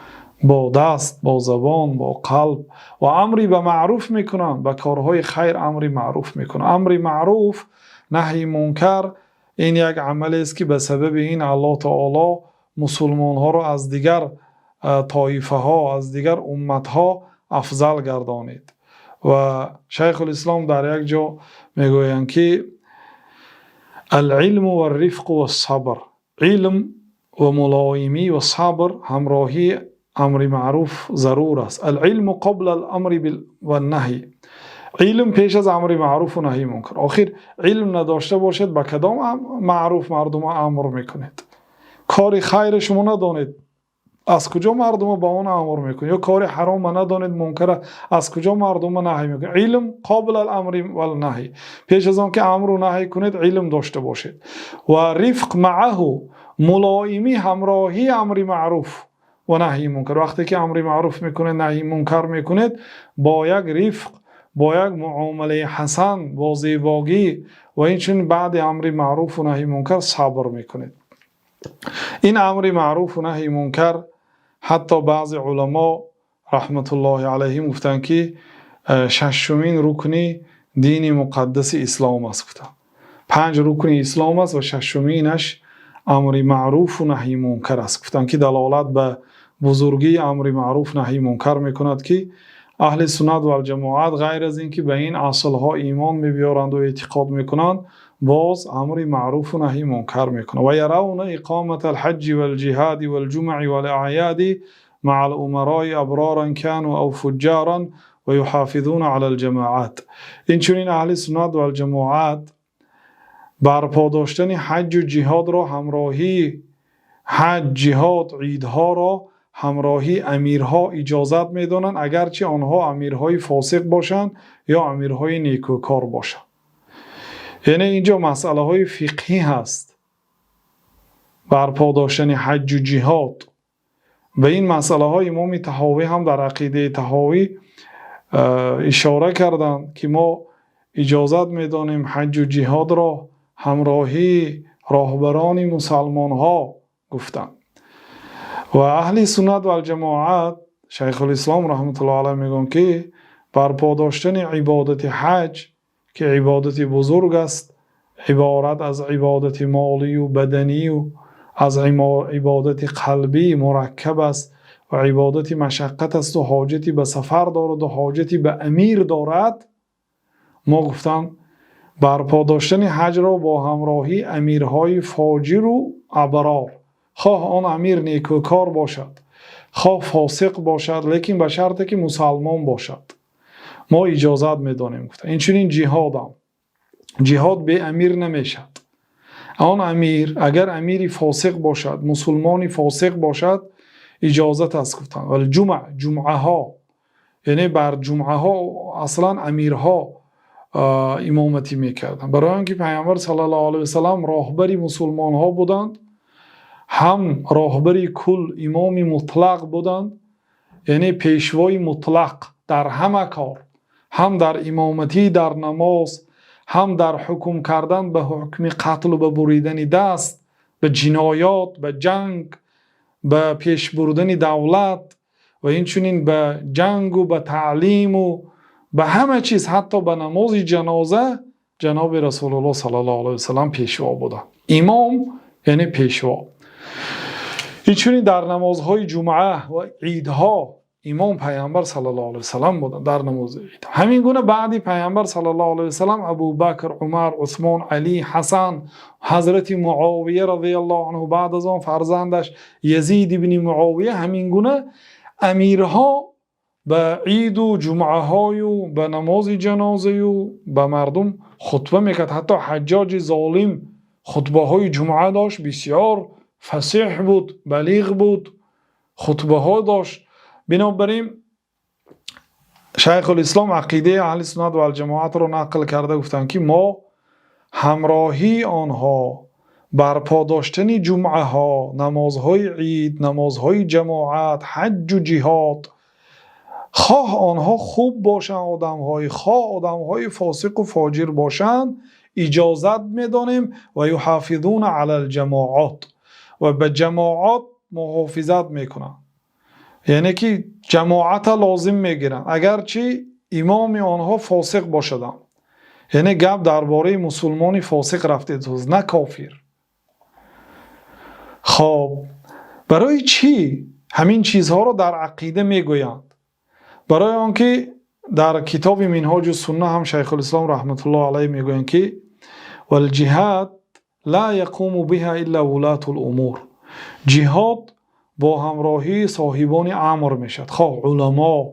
با دست، با زبان، با قلب و امری به معروف میکنند، به کارهای خیر امری معروف میکنند. امری معروف نهی منکر این یک عمل است که به سبب این الله تعالی مسلمان ها را از دیگر طایفه ها، از دیگر امت ها افضل گردانید. و شیخ الاسلام در یک جا میگویند که العلم و الرفق و الصبر، علم و ملایمی و صبر همراهی امر معروف ضرور است. العلم قبل الامر والنهی، علم پیش از امر معروف و نهی منکر. آخر علم نداشته باشید به کدام معروف مردم امر میکنید؟ کار خیر شما ندانید، از کجا مردم با اون امر میکنید؟ یا کار حرام ندانید، منکر، از کجا مردم نهی میکنید؟ علم قبل الامر والنهی، پیش از آن که امر و نهی کنید علم داشته باشید. و رفق معه، ملایمی همراهی امر معروف و نهی منکر. وقتی که امر معروف میکنید نهی منکر میکنید با یک رفق، با یک معامله حسن، با زیبایی و این چون بعد امر معروف و نهی منکر صبر میکنید. این امر معروف و نهی منکر حتی بعض علما رحمت الله علیهم گفتن که ششمین رکن دین مقدس اسلام است. گفتن 5 رکن اسلام است و ششمینش امر معروف و نهی منکر است. گفتن که دلالت به بزرگی امر معروف نهی منکر میکند که اهل سنت و الجماعت غیر از اینکه به این اصل ها ایمان میبیارند و اعتقاد میکنند، باز امر معروف و نهی منکر میکنند. و یرون اقامت الحج والجهاد والجمع والاعیاد مع الامراء ابرارا كانوا او فجارا و یحافظون علی الجماعات. این چنین اهل سنت و الجماعت برپا داشتن حج و جهاد را همراهی، حج، جهاد، عیدها را همراهی امیرها اجازت میدانند، اگرچه آنها امیرهای فاسق باشند یا امیرهای نیکوکار باشند. یعنی اینجا مسئله های فقهی هست. برپا داشتن حج و جهاد به این مسئله های امام طحاوی هم در عقیده طحاوی اشاره کردند که ما اجازت میدانیم حج و جهاد را همراهی راهبران مسلمان ها گفتند. و اهل سنت و الجماعت شیخ الاسلام رحمت الله علیه میگن که برپا داشتن عبادت حج که عبادت بزرگ است، عبارت از عبادت مالی و بدنی و از عبادت قلبی مرکب است و عبادت مشقت است و حاجتی به سفر دارد و حاجتی به امیر دارد. ما گفتم برپا داشتن حج را با همراهی امیرهای فاجر و ابرار، خواه آن امیر نیکوکار باشد خواه فاسق باشد، لیکن به شرطی که مسلمان باشد، ما اجازت میدانیم. این چنین جهاد هم جهاد به امیر نمیشد. آن امیر اگر امیری فاسق باشد، مسلمانی فاسق باشد، اجازت است. گفتن ولی جمعه ها، یعنی بر جمعه ها اصلا امیرها امامتی میکردن، برای اینکه پیامبر صلی الله علیه و سلم راهبری مسلمان ها بودند، هم راهبری کل امام مطلق بودند، یعنی پیشوای مطلق در همه کار، هم در امامتی، در نماز، هم در حکم کردن به حکم قتل و به بریدن دست، به جنایات، به جنگ، به پیش بردن دولت و این چنین به جنگ و به تعلیم و به همه چیز، حتی به نماز جنازه جناب رسول الله صلی الله علیه و سلم پیشوا بودند. امام یعنی پیشوا. این چنین در نمازهای جمعه و عیدها امام پیامبر صلی الله علیه و سلام بودند در نماز عید. همین گونه بعدی پیامبر صلی الله علیه و سلام ابوبکر، عمر، عثمان، علی، حسن، حضرت معاویه رضی الله عنه، بعد از آن فرزندش یزید ابن معاویه، همین گونه امیرها به عید و جمعه های و به نماز جنازه و به مردم خطبه میکرد. حتی حجاج ظالم خطبه های جمعه داشت، بسیار فصیح بود، بلیغ بود، خطبه ها داشت. بنابراین شیخ الاسلام عقیده اهل سنت و الجماعت رو نقل کرده، گفتن که ما همراهی آنها، برپا داشتن جمعه ها، نمازهای عید، نمازهای جماعت، حج و جهاد، خواه آنها خوب باشند آدمهای، خواه آدمهای فاسق و فاجر باشند، اجازت میدانیم و یحافظون علی الجماعات، و به جماعات محافظت میکنند. یعنی که جماعت لازم میگیرن اگرچه امام آنها فاسق باشدن. یعنی گپ درباره مسلمانی فاسق رفته توز، نه کافر. خب برای چی همین چیزها رو در عقیده میگویند؟ برای آنکه در کتاب منهاج السنه هم شیخ الاسلام رحمت الله علیه میگویند که والجهاد لا يقوم بها الا ولاة الامور، جهاد با همراهی صاحبان امر میشد. خب علما،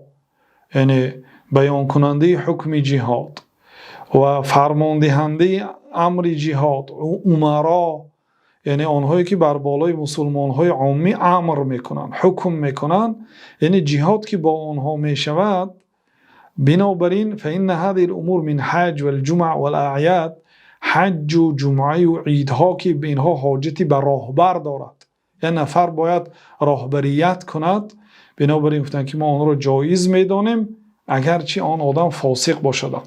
یعنی بیان کننده حکم جهاد و فرماندهنده امر جهاد، امرا، یعنی آنهایی که بر بالای مسلمان های عامی امر میکنن، حکم میکنن، یعنی جهاد که با آنها میشود. بنابراین فإن هذه الامور من حج والجمع والاعیاد، حج و جمعه و عیدها که به اینها حاجتی به راهبر دارد، یعنی نفر باید راهبریت کند. بنابراین گفتن که ما آن را جایز میدانیم اگرچه آن آدم فاسق باشد.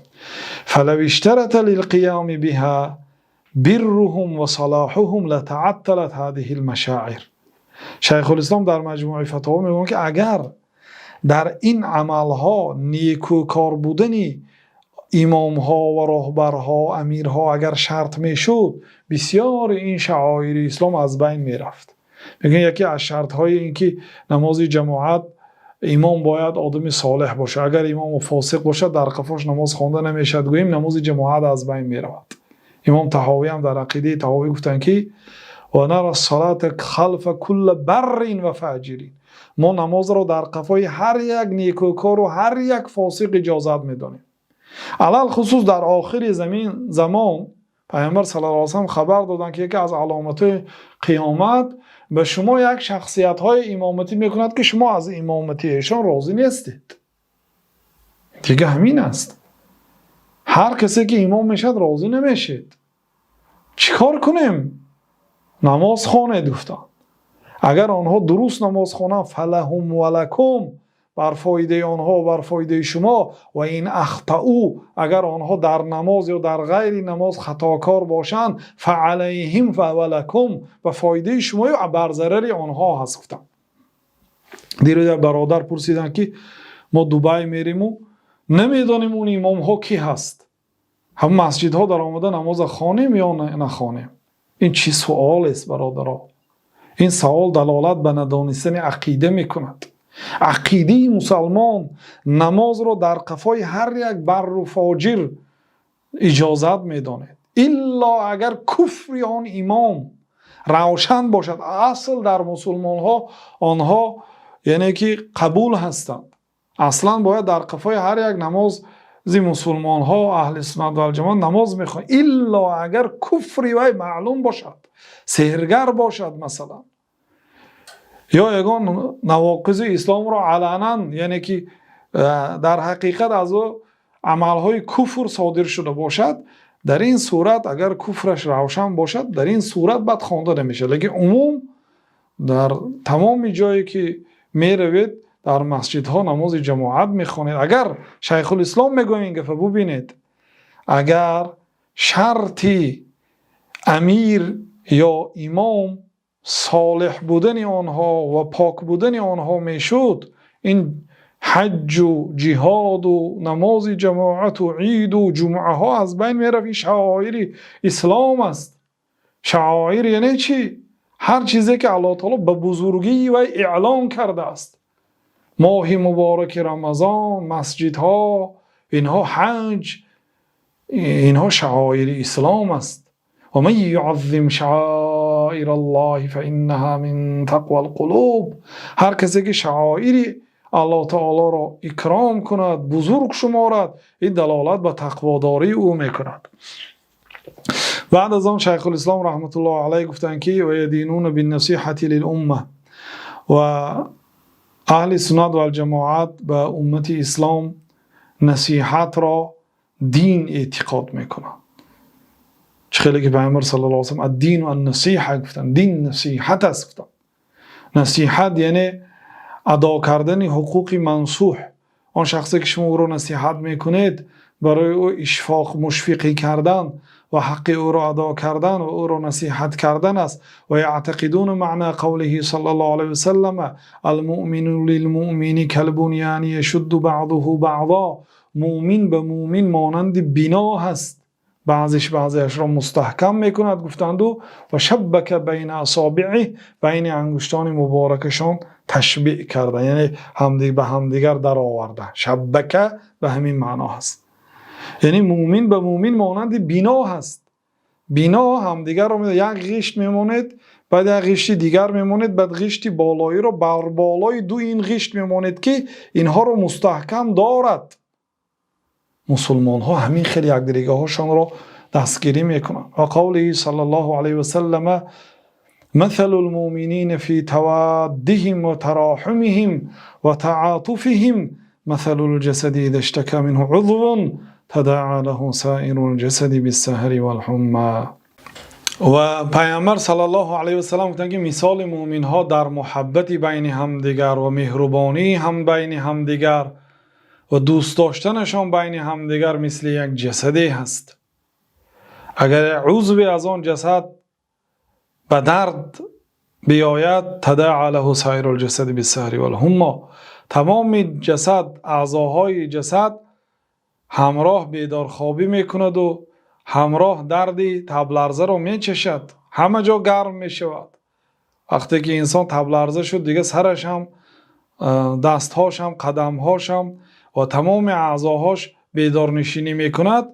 فلو اشترط للقیام بها برهم و صلاحهم لتعطلت هذه المشاعر. شیخ الاسلام در مجموع فتاوا میگوید که اگر در این عملها نیکوکار بودنی امامها و راهبرها، امیرها اگر شرط میشد، بسیار این شعائر اسلام از بین میرفت. میگن یکی از شرط های این که نماز جماعت امام باید آدم صالح باشه، اگر امام فاسق باشه در قفاش نماز خوانده نمیشد، گوییم نماز جماعت از بین میرود. امام طحاوی هم در عقیده طحاوی گفتن که و نرى الصلاة خلف کل بر و فاجر، ما نماز را در قفای هر یک نیکوکار و هر یک فاسق اجازت میدانیم. علل خصوص در آخر زمان پیامبر صلی الله علیه و سلم خبر دادن که یکی از علامات قیامت به شما یک شخصیت های امامتی میکند که شما از امامتی ایشان راضی نیستید. دیگه همین است. هر کسی که امام میشد راضی نمیشید. چیکار کنیم؟ نماز خوانید گفتن. اگر آنها درست نماز خوانند فلهم ولکم، بر فایده آنها و بر فایده شما، و این اخطئوا، اگر آنها در نماز یا در غیر نماز خطاکار باشند فعلیهم فولکم، به فایده شما یا بر ضرر آنها هست گفتن. دیروز برادر پرسیدن که ما دبی میریم و نمیدانیم اون امام ها کی هست، هم مسجد ها در آمده نماز خوانیم یا نخوانیم. این چی سوال است برادرها؟ این سوال دلالت به ندانستن عقیده میکند. عقیده مسلمان نماز را در قفای هر یک بر و فاجر اجازت میداند، الا اگر کفر آن امام روشن باشد. اصل در مسلمان ها آنها یعنی که قبول هستند، اصلا باید در قفای هر یک نماز زی مسلمان ها اهل سنت و الجماعت نماز میخوان، الا اگر کفری وی معلوم باشد، سحرگر باشد مثلا، یا یگان نواقض اسلام را علنا، یعنی که در حقیقت از عملهای کفر صادر شده باشد، در این صورت اگر کفرش روشن باشد در این صورت بد خوانده نمیشه. لیکن عموم در تمام جایی که میروید در مسجدها نماز جماعت میخوانید. اگر شیخ الاسلام میگوین که ببینید اگر شرطی امیر یا امام صالح بودن آنها و پاک بودن آنها میشد، این حج و جهاد و نماز جماعت و عید و جمعه ها از بین میرفت. این شعائر اسلام است. شعائر یعنی چی؟ هر چیزی که الله تعالی به بزرگی و اعلان کرده است. ماه مبارک رمضان، مسجدها، اینها حج، اینها شعائر اسلام است. و من یعظم شعائر الله فانها من تقوى القلوب. هر کسی که شعائر الله تعالی را اکرام کند، بزرگ شمارد، این دلالت به تقواداری او میکند. بعد از آن شیخ الاسلام رحمت الله علیه گفتند که و یدینون بالنصیحة للامه، و اهل سنت و الجماعت به امت اسلام نصیحت را دین اعتقاد میکنند. خیلی که پیامبر صلی الله علیه و سلم الدین و النصیحه گفتن، دین نصیحت است گفتن. نصیحت یعنی ادا کردن حقوق منصوح. آن شخصی که شما او را نصیحت میکنید برای او اشفاق مشفقی کردن و حق او را ادا کردن و او را نصیحت کردن است. و یعتقدون معنی قوله صلی الله علیه و سلم المؤمن للمؤمن کالبنیان یشد بعضه بعضا. مؤمن به مؤمن مانند بنا هست، بعضیش را مستحکم میکند. گفتند و شبک بین اصابعه، بین انگشتان مبارکشان تشبیه کرده، یعنی به همدیگر در آورده. شبکه به همین معنا هست، یعنی مومن به مومن مانند بنا هست. بنا همدیگر را یک غشت میماند، بعد یک غشت دیگر میماند، بعد غشت بالایی را بر بالای دو این غشت میماند که اینها را مستحکم دارد. مسلمان ها همین خیلی یک دیگه هاشان را دستگیری میکنند. و قوله صلی الله علیه و سلم مثل المؤمنین فی توادهم و تراحمهم و تعاطفهم مثل الجسد اذا اشتكى منه عضو تداعى له سائر الجسد بالسهر والحمى. و پیامبر صلی الله علیه و سلم گفتند که مثال مؤمن ها در محبت بین همدیگر و مهربانی هم بین همدیگر و دوست داشتنشان بین همدیگر مثل یک جسدی هست. اگر عضوی از آن جسد به درد بیاید تداعی له سایر الجسد بالسهر والحمى، تمام جسد، اعضاهای جسد همراه بیدارخوابی میکند و همراه دردی تب لرزه را میچشد، همه جا گرم میشود. وقتی که انسان تب لرزه شد دیگه سرش هم، دستهاش هم، قدمهاش هم و تمام اعضاهاش بیدار نشینی میکند.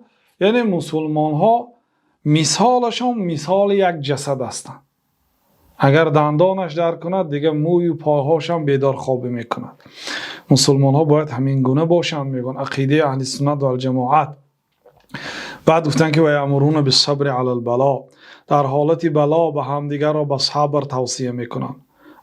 یعنی مسلمان ها مثالشان مثال یک جسد هستند. اگر دندانش در کند دیگه موی و پاهاش هم بیدار خوابی میکند. مسلمان ها باید همین گونه باشند، میگن عقیده اهل سنت و الجماعت. بعد گفتن که و یامرون بالصبر علی البلا، در حالت بلا به همدیگر را به صبر توصیه میکنند،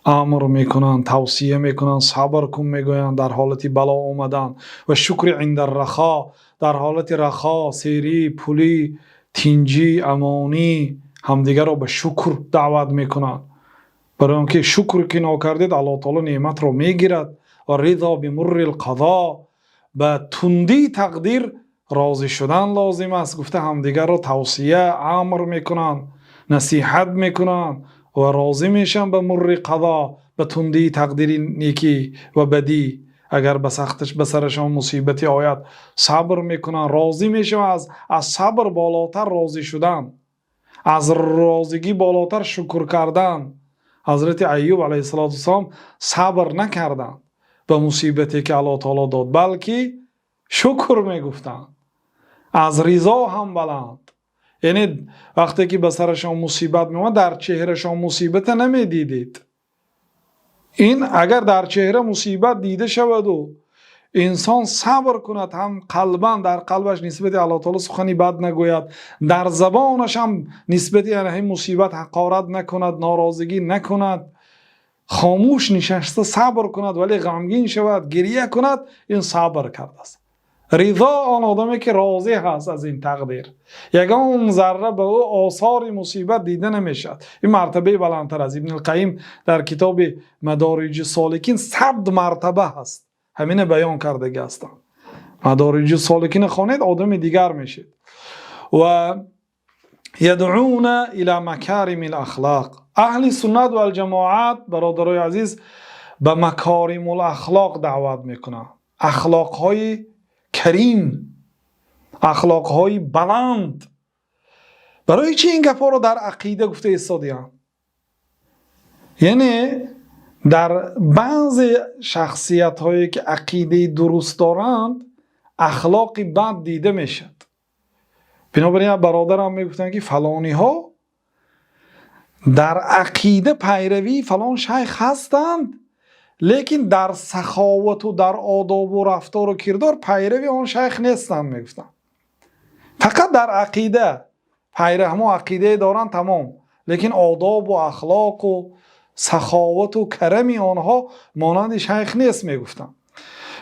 امر میکنند، توصیه میکنند، صبر کن میگویند در حالت بلا اومدن. و شکر عند الرخا، در حالت رخا، سیری، پولی، تینجی، امانی همدیگر را به شکر دعوت میکنند. برای آنکه شکر که نکردید الله تعالی نعمت را میگیرد. و رضا بمر القضا، به تندی تقدیر راضی شدن لازم است. گفته همدیگر را توصیه، امر میکنند، نصیحت میکنند و راضی میشن به مر قضا، به تندی تقدیر نیکی و بدی. اگر به سختش به سرشان مصیبتی آید صبر میکنن، راضی میشن. از صبر بالاتر راضی شدن، از راضیگی بالاتر شکر کردن. حضرت ایوب علیه السلام صبر نکردند به مصیبتی که الله تعالی داد، بلکه شکر میگفتند. از رضا هم بلند، یعنی وقتی که به سرشان مصیبت میومد در چهرهشان مصیبت نمیدیدید. این اگر در چهره مصیبت دیده شود و انسان صبر کند، هم قلبا در قلبش نسبت الله تعالی سخنی بد نگوید، در زبانش هم نسبت یعنی مصیبت حقارت نکند، ناراضگی نکند، خاموش نشسته صبر کند ولی غمگین شود، گریه کند، این صبر کرده است. رضا آن آدمی که راضی هست از این تقدیر، یگان ذره به او آثار مصیبت دیده نمیشد. این مرتبه بلندتر از ابن القیم در کتاب مدارج سالکین 100 مرتبه هست، همین بیان کرده هستند. مدارج سالکین خوانید آدم دیگر میشید. و یدعون الی مکارم الاخلاق، اهل سنت و الجماعت برادرای عزیز به مکارم الاخلاق دعوت میکنند. اخلاقهای کریم، اخلاقهای بلند. برای چی این گپا رو در عقیده گفته ایستادیم؟ یعنی در بعض شخصیت هایی که عقیده درست دارند اخلاقی بد دیده میشد. بنابراین برادرم میگفتن که فلانی ها در عقیده پیروی فلان شیخ هستند، لیکن در سخاوت و در آداب و رفتار و کردار پیروی آن شیخ نیستند. میگفتن فقط در عقیده پیرو همه عقیده دارن تمام، لیکن آداب و اخلاق و سخاوت و کرم آنها مانند شیخ نیست. میگفتن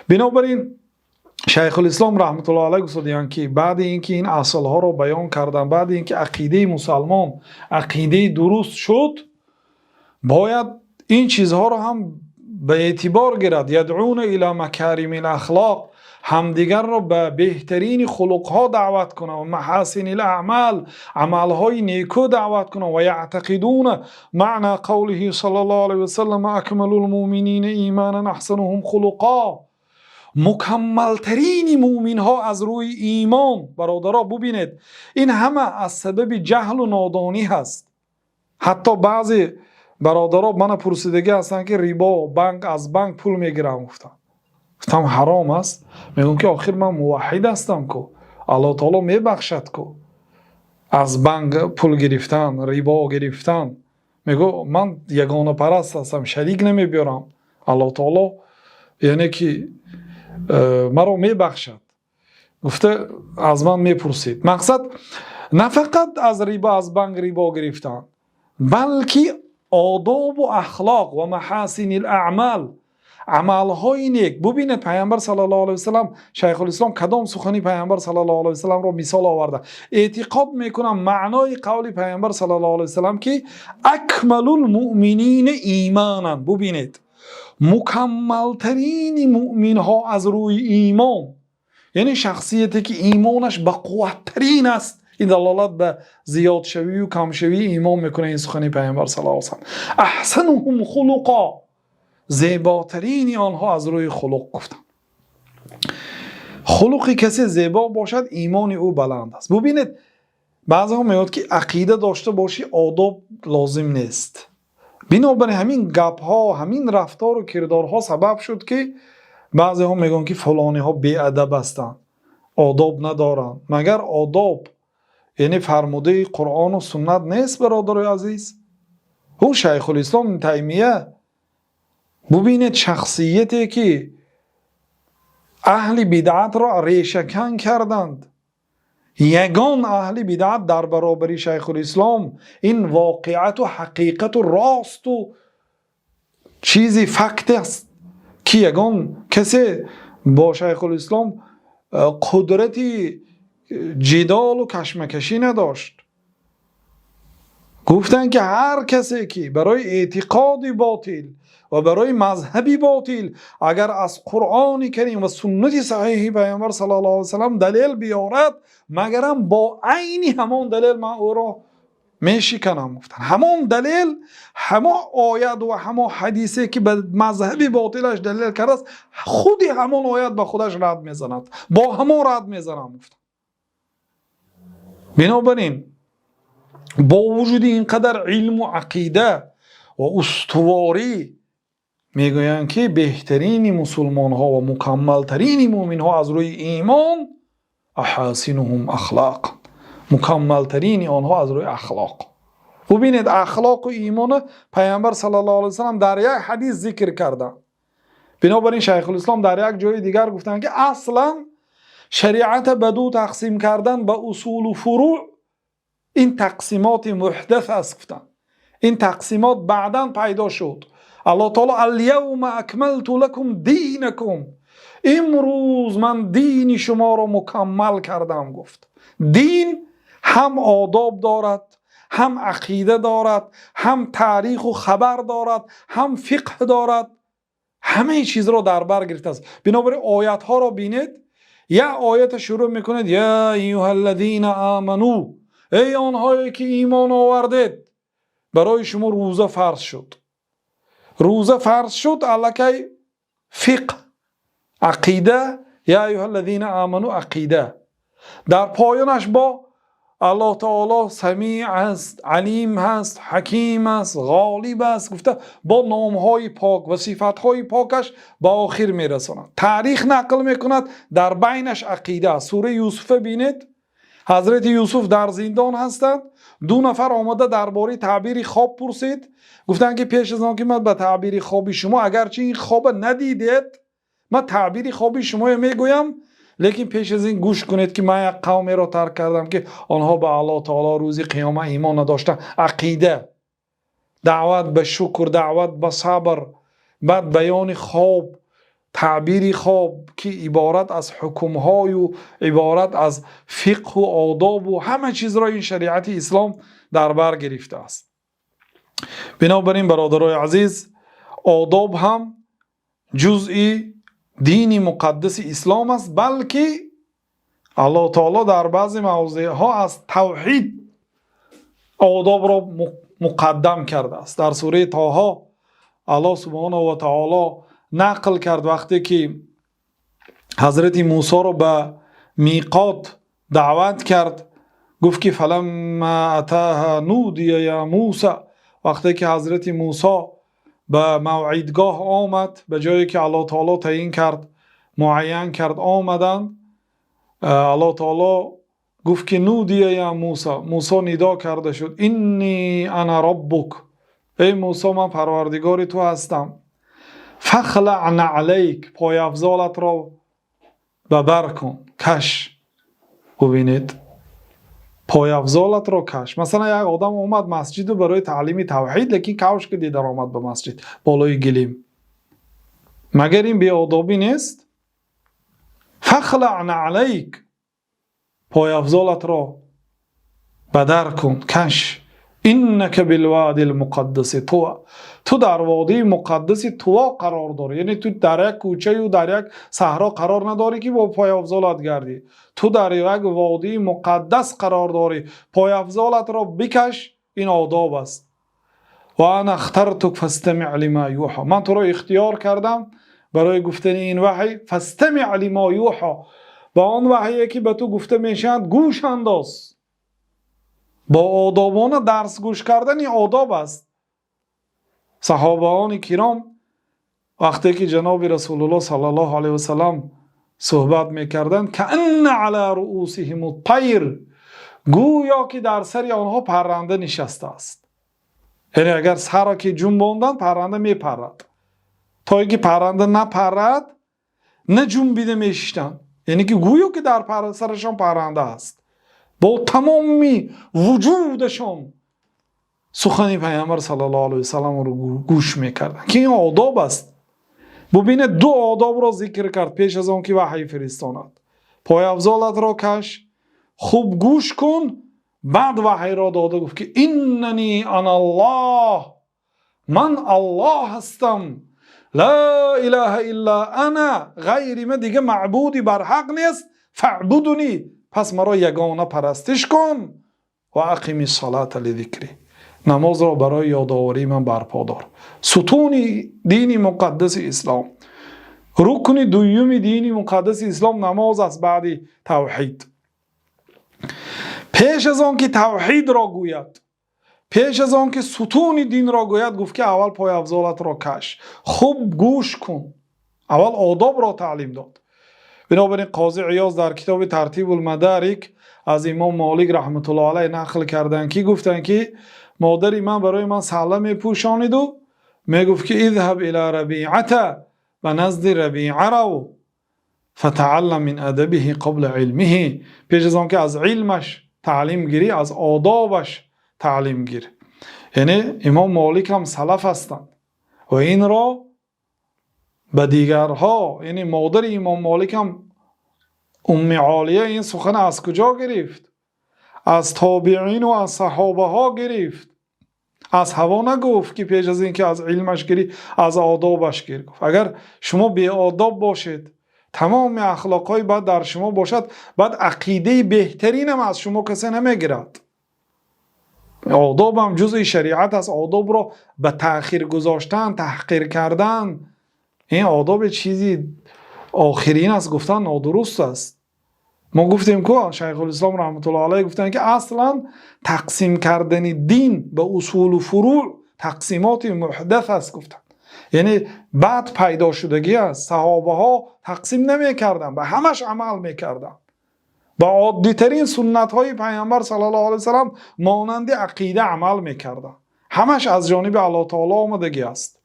بنابراین شیخ الاسلام رحمت الله علیه گفتند که بعد اینکه این اصل ها رو بیان کردن، بعد اینکه عقیده مسلمان عقیده درست شد، باید این چیزها رو هم به اعتبار گیرد. یدعون الی مکارم الاخلاق، همدیگر را به بهترین خلق ها دعوت کنه و محاسن الاعمال، عمل های نیکو دعوت کنه. و یعتقدون معنی قوله صلی الله علیه وسلم اکمل المؤمنین ایمانا احسنهم خلقا، مکمل ترین مومن ها از روی ایمان. برادرها ببینید این همه از سبب جهل و نادانی هست. حتی بعضی برادرها من پرسیدگی هستن که ریبا بانک از بانک پول میگیرم. گفتم حرام است. میگم که آخر من موحد هستم که الله تعالی میبخشد که از بانک پول گرفتن، ریبا گرفتن. میگم من یگانه پرست هستم، شریک نمیبیارم. الله تعالی یعنی که مرا میبخشد. گفته از من میپرسید. مقصد نه فقط از ریبا، از بانک ریبا گرفتن، بلکه آداب و اخلاق و محاسن الاعمال، عملهای نیک. ببینید پیامبر صلی الله علیه و سلم، شیخ الاسلام کدام سخنی پیامبر صلی الله علیه و سلم رو مثال آورده. اعتقاد میکنم معنای قول پیامبر صلی الله علیه و سلم که اکمل المؤمنین ایمانا، ببینید مکمل ترین مؤمن ها از روی ایمان، یعنی شخصیتی که ایمانش به قوت ترین است. این دلالت به زیاد شوی و کم شوی ایمان میکنه این سخنی پیامبر صلی الله علیه و سلم. احسنهم خلقا، زیباترین آنها از روی خلق. گفتم خلقی کسی زیبا باشد ایمان او بلند است. ببینید بعضی ها میگوید که عقیده داشته باشی آداب لازم نیست. بنابراین همین گپ ها، همین رفتار و کردارها سبب شد که بعضی ها میگن که فلانی ها بی ادب هستند، آداب ندارند. مگر آداب یعنی فرموده قرآن و سنت نیست برادر عزیز؟ او شیخ الاسلام ابن تیمیه، ببینید شخصیتی که اهل بدعت را ریشه‌کن کردند. یگان اهل بدعت در برابر شیخ الاسلام این واقعیت و حقیقت و راست و چیزی فکت است که یگان کسی با شیخ الاسلام قدرتی جدال و کشمکشی نداشت. گفتن که هر کسی که برای اعتقاد باطل و برای مذهبی باطل اگر از قرآن کریم و سنت صحیح پیامبر صلی الله علیه و سلم دلیل بیارد، مگرم با عین همان دلیل من او را میشکنم. گفتن همان دلیل، همان آیت و همان حدیثی که به مذهبی باطلش دلیل کرده است، خودی همان آیت به خودش رد میزند، با همان رد میزنم. گفتن بنابراین با وجود اینقدر علم و عقیده و استواری میگویند که بهترین مسلمان ها و مکمل ترین مؤمن ها از روی ایمان احاسنهم اخلاق، مکمل ترین آنها از روی اخلاق. ببینید اخلاق و ایمان پیامبر صلی الله علیه و سلم در یک حدیث ذکر کردن. بنابراین شیخ الاسلام در یک جای دیگر گفتن که اصلا شریعت به دو تقسیم کردن به اصول و فروع، این تقسیمات محدث است. گفتن این تقسیمات بعداً پیدا شد. الله تعالی الیوم اکملت لکم دینکم، امروز من دین شما را مکمل کردم. گفت دین هم آداب دارد، هم عقیده دارد، هم تاریخ و خبر دارد، هم فقه دارد، همه چیز را در بر گرفته است. بنابراین آیات ها را بینید، یا آیت شروع میکنید یا ایها الذین آمنو، ای آنهایی که ایمان آوردید، برای شما روزه فرض شد. روزه فرض شد الکی فقه، عقیده، یا ایها الذین آمنو عقیده، در پایانش با الله تعالی سمیع است، علیم هست، حکیم است، غالب است، گفته با نامهای پاک و صفاتهای پاکش با آخر میرساند. تاریخ نقل میکند، در بینش عقیده است. سوره یوسف بینید، حضرت یوسف در زندان هستند، دو نفر آمده درباره تعبیر خواب پرسید، گفتند که پیش از آن که من به تعبیر خواب شما، اگرچه این خواب ندیدید، من تعبیر خواب شما میگویم، لیکن پیش از این گوش کنید که من یک قومی را ترک کردم که آنها به الله تعالی روز قیامت ایمان نداشتند. عقیده، دعوت به شکر، دعوت به صبر، بعد بیان خواب، تعبیر خواب که عبارت از حکم‌های و عبارت از فقه و آداب و همه چیز را این شریعت اسلام در بر گرفته است. بنابراین برادرای عزیز، آداب هم جزئی دین مقدس اسلام است، بلکه الله تعالی در بعضی موضعها از توحید آداب را مقدم کرده است. در سوره طه الله سبحانه و تعالی نقل کرد وقتی که حضرت موسی را به میقات دعوت کرد، گفت که فلما اتاها نودی یا موسی، وقتی که حضرت موسی به موعدگاه آمد، به جایی که الله تعالی تعیین کرد، معین کرد آمدند، الله تعالی گفت که نودی یا موسی، موسی ندا کرده شد، انی انا ربک، ای موسی من پروردگار تو هستم، فخلع نعلیک، پای افضالت را ببر کن، کش. ببینید، پای افضالت را کش. مثلا یک آدم اومد مسجد رو برای تعلیم توحید، لیکن کاوش که دیدر آمد به مسجد بالای گلیم، مگر این بیادابی نیست؟ فخلع نعلیک، پای افضالت را بدر کن، کش. اینک بالوادی المقدس طوى، تو در وادی مقدس طوى قرار داری، یعنی تو در یک کوچه و در یک صحرا قرار نداری که با پای افضالت گردی، تو در یک وادی مقدس قرار داری، پای افضالت را بکش. این آداب است. و انا اخترتک فاستمع لما یوحى، من تو را اختیار کردم برای گفتن این وحی، فاستمع لما یوحى، با آن وحی که به تو گفته میشد گوش انداز. با آدابانه درس گوش کردن این آداب است. صحابهان کرام وقتی که جناب رسول الله صلی الله علیه و سلم صحبت میکردند، کأن علی رؤوسهم الطیر، گویا که در سر آنها پرنده نشسته است. یعنی اگر سر را که جنباندند پرنده میپرد، تا اینکه پرنده نپرد نه جنبیده میشتند، یعنی که گویا که در سرشان پرنده است. با تمامی وجودشان سخن پیامبر صلی الله علیه و سلم رو گوش میکردن که این آداب است. ببینید دو آداب را ذکر کرد پیش از آن که وحی فرستاند. پای افضالت را کش، خوب گوش کن، بعد وحی را داده گفت که ایننی انا الله، من الله هستم، لا اله الا انا، غیر من دیگه معبودی بر حق نیست، فاعبدونی، پس مرا یگانه پرستش کن، و اقیم الصلاة لذکری، نماز را برای یادآوری من برپا دار. ستون دین مقدس اسلام، رکن دوم دین مقدس اسلام نماز است بعد توحید. پیش از آن که توحید را گوید، پیش از آن که ستون دین را گوید، گفت که اول پای افضالت را کش، خوب گوش کن، اول آداب را تعلیم داد. بنابراین قاضی عیاض در کتاب ترتیب المدارک از امام مالک رحمت الله علیه نقل کردن که گفتن که مادری من برای من سلام میپوشانید و میگفت که اذهب الى ربیعه، و نزد ربیعه رو، فتعلم من ادبه قبل علمه، پیش از آن که از علمش تعلیم گیری از آدابش تعلیم گیر. یعنی امام مالک هم سلف هستند و این را به دیگرها، یعنی مادر امام مالک هم ام عالیه این سخن از کجا گرفت؟ از تابعین و از صحابه ها گرفت. از هوا نگفت که پیش از این که از علمش گیری از آدابش گیر. گفت اگر شما بی آداب باشید، تمام اخلاقهای بد در شما باشد، بعد عقیده بهترین هم از شما کسی نمیگیرد. آداب هم جزء شریعت است. آداب را به تأخیر گذاشتن، تحقیر کردن، این آداب چیزی آخرین است گفتن نادرست است. ما گفتیم که شیخ الاسلام رحمت الله علیه گفتن که اصلا تقسیم کردن دین به اصول و فروع تقسیمات محدث است گفتن، یعنی بعد پیدا شدگی است. صحابه ها تقسیم نمی کردن، به همش عمل میکردن، با عادی ترین سنت های پیامبر صلی الله علیه وسلم مانند عقیده عمل میکردن، همش از جانب الله تعالی آمدگی است.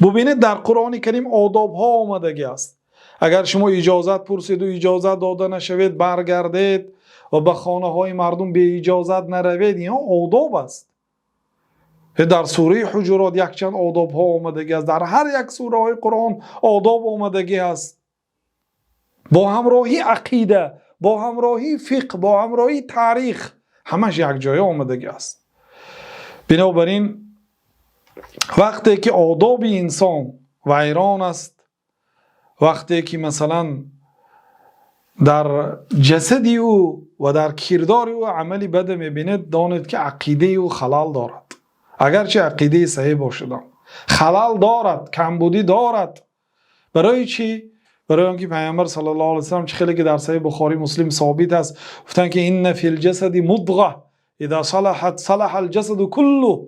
ببینید در قرآن کریم آداب ها آمدگی است. اگر شما اجازت پرسید و اجازت داده نشوید برگردید و به خانه های مردم به اجازت نروید، این آداب است. در سوره حجرات یک چند آداب ها آمدگی است، در هر یک سوره های قرآن آداب آمدگی است، با همراهی عقیده، با همراهی فقه، با همراهی تاریخ، همش یک جای آمدگی است. بنابراین وقتی که آداب انسان ویران است، وقتی که مثلا در جسدی او و در کردار او عملی بد میبینید، دانید که عقیده او خلال دارد. اگرچه عقیده صحیح باشد خلال دارد، کمبودی دارد. برای چی؟ برای آنکه پیامبر صلی الله علیه و سلم خیلی که در صحیح بخاری مسلم ثابت است، گفتن که ان فی الجسد مضغه اذا صلحت صلح الجسد كله.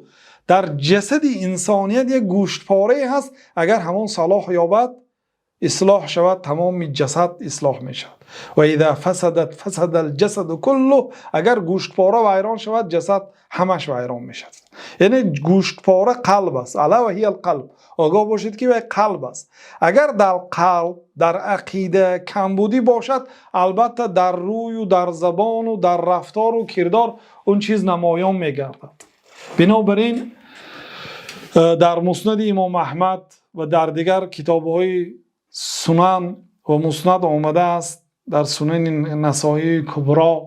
در جسد انسانیت یک گوشت پاره هست، اگر همون صلاح یابد، اصلاح شود، تمام جسد اصلاح می شود. و اذا فسدت فسد الجسد كله. اگر گوشت پاره ویران شود، جسد همش ویران می شود. یعنی گوشت پاره قلب است، الا و هی القلب. آگاه باشید که قلب است. اگر در قلب، در عقیده کمبودی باشد، البته در روی و در زبان و در رفتار و کردار اون چیز نمایان می گردد. بنابراین در مسند امام احمد و در دیگر کتاب‌های سنن و مسند آمده است، در سنن نسائی کبری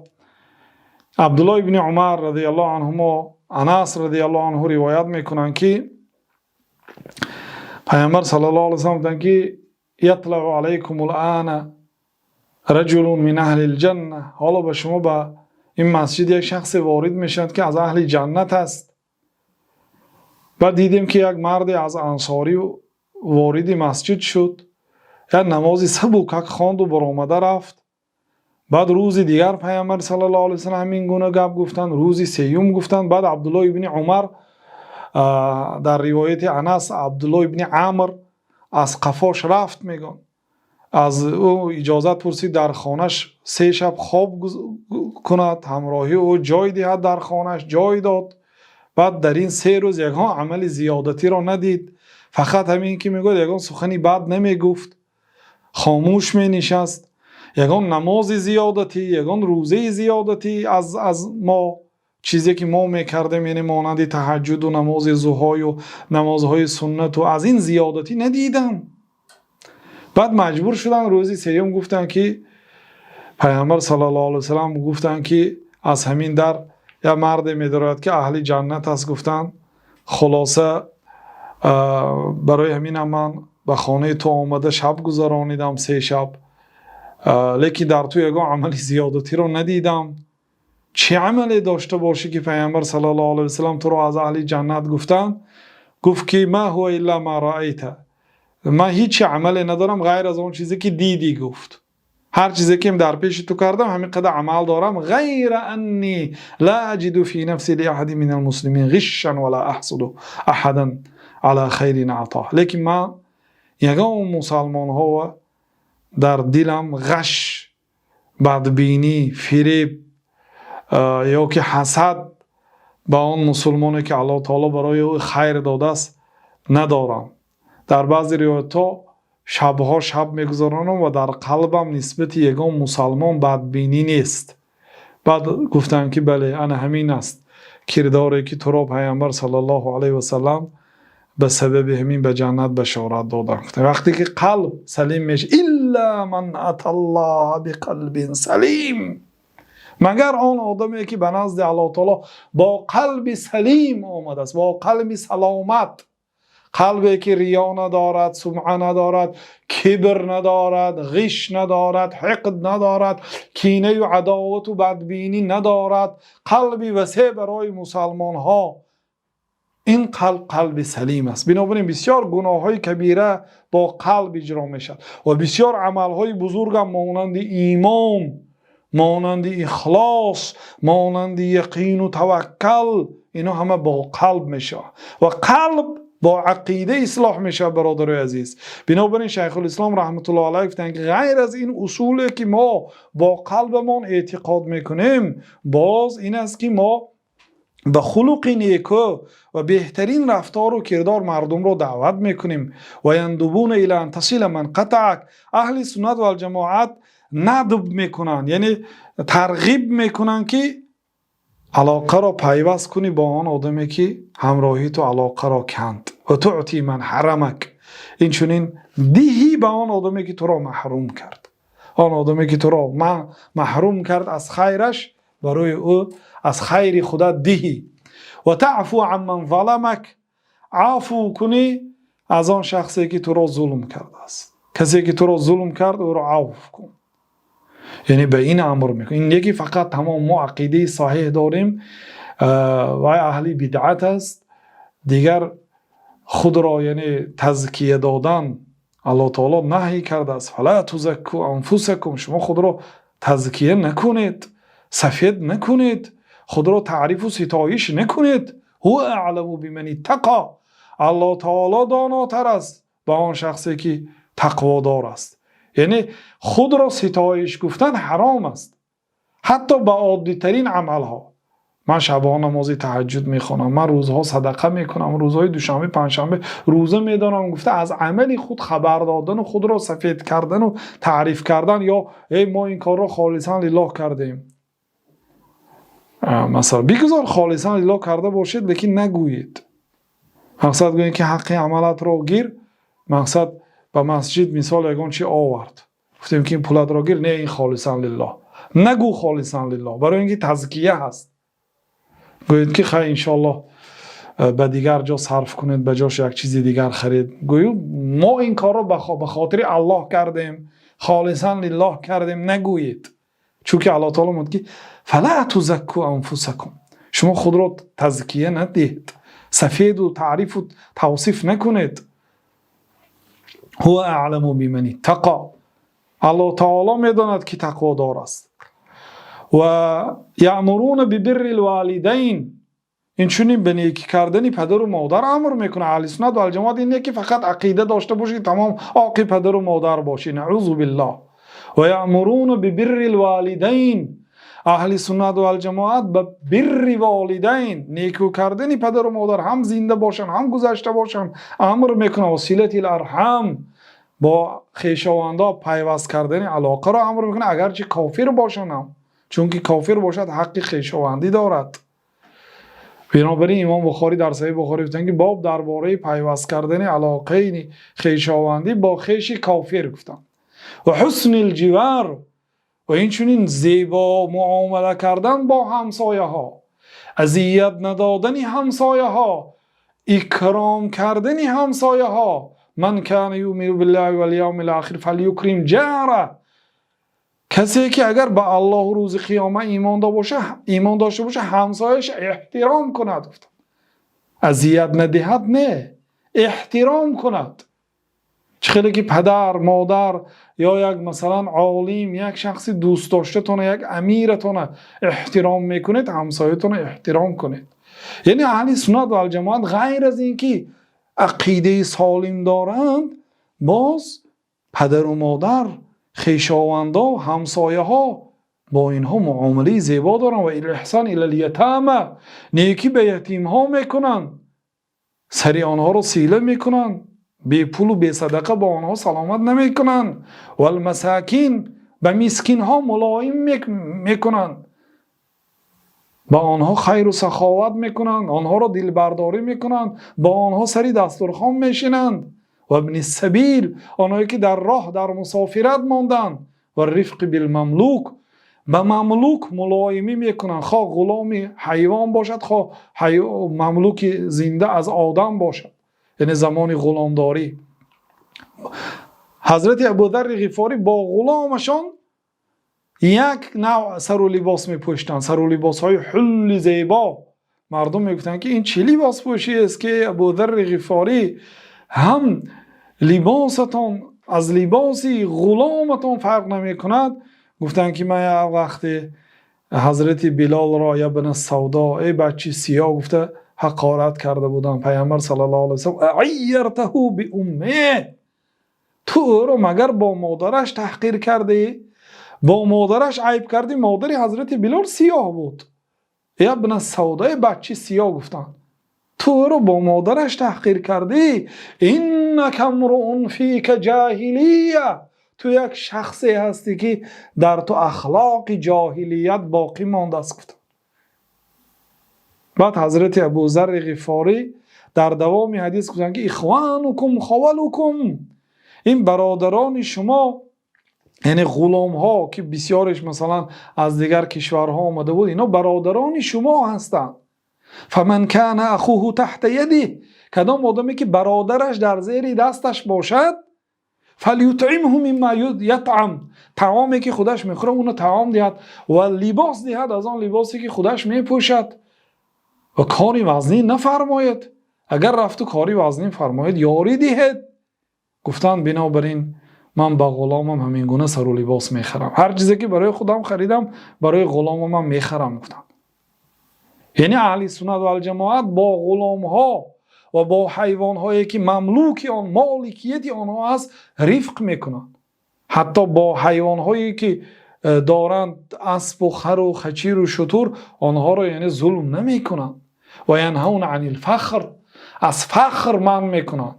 عبدالله ابن عمر رضی الله عنهما، انس رضی الله عنه روایت میکنند که پیامبر صلی الله علیه و سلم گفتند که یطلع علیکم الان رجل من اهل الجنه. حالا به شما به این مسجد یک شخص وارد میشد که از اهل جنت است. بعد دیدیم که یک مرد از انصاری وارد مسجد شد، یک نماز سبک خواند و برآمده رفت. بعد روز دیگر پیامبر صلی الله علیه و سلم همین گونه گپ گفتند، روز سیوم گفتند. بعد عبدالله ابن عمر در روایت انس، عبدالله ابن عمر از قفاش رفت، میگن از او اجازت پرسید در خانش 3 شب خواب کند، همراهی او جای دهد، در خانش جای داد. بعد در این 3 روز یگان عمل زیادتی را ندید، فقط همین که میگوید یگان سخنی بد نمیگفت، خاموش می نشست. یگان نماز زیادتی، یگان روزه زیادتی از ما، چیزی که ما میکردیم، یعنی مانند تهجد و نماز ضحی و نمازهای سنت و از این زیادتی ندیدم. بعد مجبور شدن روزی سیوم گفتن که پیامبر صلی الله علیه و سلم گفتن که از همین در یا مرد می‌دارد که اهل جنت است. گفتن خلاصه برای همین من به خانه تو آمده شب گذرانیدم 3 شب، لیکن در تو یگان عملی زیادتی رو ندیدم. چه عملی داشته باشی که پیامبر صلی الله علیه و سلم تو رو از اهل جنت گفتن؟ گفت که ما هو الا ما رأیت، من هیچ عملی ندارم غیر از اون چیزی که دیدی. گفت هر چیزی که در پیش تو کردم همین قدر عمل دارم، غیر انی لا اجد فی نفسی لاحد من المسلمین غشا ولا احسد احدا على خیر عطاه. لیکن من یگان مسلمان ها در دلم غش، بدبینی، فریب یا که حسد به آن مسلمانی که الله تعالی برای او خیر داده است ندارم. در بعضی روایت ها شبها شب میگذارانم و در قلبم نسبت یگان مسلمان بدبینی نیست. بعد گفتن که بله انا همین است کرداری که تو را پیامبر صلی الله علیه و سلم به سبب همین به جنت بشارت دادن. وقتی که قلب سلیم میشه، الا من اتى الله بقلب سلیم، مگر آن آدمی که به نزد الله تعالی با قلب سلیم آمده است، با قلب سلامت، قلبی که ریا ندارد، سمعه ندارد، کبر ندارد، غش ندارد، حقد ندارد، کینه و عداوت و بدبینی ندارد، قلبی وسیع برای مسلمان ها این قلب سلیم است. بنابراین بسیار گناه های کبیره با قلب اجرا میشد و بسیار عمل های بزرگ هم مانند ایمان، مانند اخلاص، مانند یقین و توکل، اینا همه با قلب میشه و قلب با عقیده اصلاح میشه. برادرای عزیز، بنابراین شیخ الاسلام رحمت الله علیه گفتن که غیر از این اصولی که ما با قلبمون اعتقاد میکنیم، باز این است که ما به خلق نیکو و بهترین رفتار و کردار مردم رو دعوت میکنیم. و یندبون الی ان تصل من قطعک. اهل سنت و الجماعت ندب میکنن، یعنی ترغیب میکنن که علاقه را پیوست کنی با آن آدمی که همراهی تو علاقه را کند و تعطی من حرمک. این چونین دیهی به آن آدمی که تو را محروم کرد، آن آدمی که تو را محروم کرد از خیرش، برای او از خیر خدا دیهی. و تعفو عن من ظلمک، عفو کنی از آن شخصی که تو را ظلم کرده است. کسی که تو را ظلم کرد او را عفو کن، یعنی به این امر میکنه. این یکی فقط تمام ما عقیده صحیح داریم و اهل بدعت است، دیگر خود را یعنی تزکیه دادن الله تعالی نهی کرده است. فلا تزکوا انفسکم، شما خود را تزکیه نکنید، سفید نکنید، خود را تعریف و ستایش نکنید. هو اعلم بمن اتقی، الله تعالی داناتر است با آن شخصی که تقوادار است. یعنی خود را ستایش گفتن حرام است، حتی با عادی ترین عمل ها. من شبانه نماز تهجد میخوانم، من روزها صدقه میکنم، روزهای دوشنبه پنجشنبه روزه میدارم. گفته از عمل خود خبر دادن و خود را سفید کردن و تعریف کردن، یا ما این کار را خالصا لله کردیم. مثلا بگذار خالصا لله کرده باشید، لیکن نگویید. مقصد گویید که حق عملت را گیر. مقصد به مسجد مثال یگان چی آورد، گفتیم که این پولت را گیر، نه این خالصا لله. نگو خالصا لله، برای اینکه تزکیه هست. گویید که خیلی انشالله به دیگر جا صرف کنید، به جاش یک چیزی دیگر خرید. گویید ما این کار را به خاطر الله کردیم، خالصا لله کردیم. نگویید، چون که الله تعالی میگه فلا تزکوا انفسکم، شما خود را تزکیه ندید، سفید و تعریف و توصیف نکنید. هو اعلم بمن اتقی، الله تعالی میداند که تقوادار است. و یأمرون ببر الوالدین، این چونین به نیکی کردن پدر و مادر امر میکنه. اهل سنت و الجماعت اینه که فقط عقیده داشته باشی تمام عاقل پدر و مادر باشی، نعوذ بالله. و یأمرون ببر الوالدین، اهل سنت و الجماعت به بر والدین، نیکو کردن پدر و مادر، هم زنده باشن هم گذشته باشن، امر میکنه. و صلة الارحام، با خویشاوندا پیوست کردن علاقه را امر میکنه، اگرچه کافر باشن هم، چون که کافر باشد حق خویشاوندی دارد. بنابراین امام بخاری در صحیح بخاری گفتن که باب درباره پیوست کردن علاقه خویشاوندی با خویش کافر گفتن. و حسن الجوار، و این چونین زیبا معامله کردن با همسایه ها، اذیت ندادن همسایه ها، اکرام کردن همسایه ها. من کان یؤمن بالله والیوم الاخر فلیکرم جاره، کسی که اگر به الله و روز قیامت ایمان داشته باشه همسایش احترام کند. گفتم اذیت ندهد، نه احترام کند. چخیلی که پدر مادر یا یک مثلا عالم، یک شخصی دوست داشته تونه، یک امیرتونه احترام میکنید، همسایتون احترام کنید. یعنی اهل سنت و الجماعت غیر از اینکه عقیده سالم دارند، باز پدر و مادر، خویشاوندا و همسایه ها با اینها معامله زیبا دارن. و الاحسان الی الیتامى، نیکی به یتیم ها میکنن، سری آنها رو سیله میکنن، بی پول و بی صدقه با آنها سلامت نمیکنن. و المساکین، به مسکین ها ملایم میکنن، با آنها خیر و سخاوت میکنن، آنها را دل برداری میکنن، با آنها سری دسترخوان میشینند. و ابن السبیل، آنهایی که در راه در مسافرت ماندن. و رفق بالمملوک، به مملوک ملایمی میکنن، خواه غلام حیوان باشد خواه مملوک زنده از آدم باشد، یعنی زمان غلامداری. حضرت ابوذر غفاری با غلامشان یک نوع سر و لباس می پوشتن، سر و لباس های حل زیبا، مردم میگفتن که این چه لباس پوشی است که ابوذر غفاری هم لباستون از لباسی غلامتون فرق نمی کند. گفتن که من وقتی حضرت بلال را یا بن سودا ای بچه سیاه گفته حقارت کرده بودن، پیامبر صلی الله علیه و سلم عیرته به امه، تو رو مگر با مادرش تحقیر کردی؟ با مادرش عیب کردی؟ مادر حضرت بلال سیاه بود، یا ابن سودا بچه سیاه گفتن تو رو با مادرش تحقیر کردی. اینک امرؤ فیک جاهلیه، تو یک شخصی هستی که در تو اخلاق جاهلیت باقی مانده است. گفتن بعد حضرت ابوذر غفاری در دوام حدیث گفتن که اخوانکم خولکم، این برادران شما، یعنی غلام ها که بسیارش مثلا از دیگر کشورها آمده بود، اینا برادران شما هستند. فمن کان اخوه تحت یده، کدام آدمی که برادرش در زیر دستش باشد، فلیطعمه مما یطعم، طعامی که خودش میخوره اونو طعام دهد، و لباس دهد از آن لباسی که خودش میپوشد، و کاری وزنی نفرماید، اگر رفت و کاری وزنی فرماید یاری دهد. گفتن بنابراین من با غلامم همین گونه سر و لباس میخرم، هر چیزی که برای خودم خریدم برای غلامم هم میخرم. گفتن یعنی اهل سنت و الجماعت با غلام ها و با حیوان هایی که مملوک آن مالکیت آنها است رفق میکنند، حتی با حیوان هایی که دارند اسب و خر و خچیر و شتر آنها را یعنی ظلم نمیکنند. و ینهون عن الفخر، از فخر من میکنند.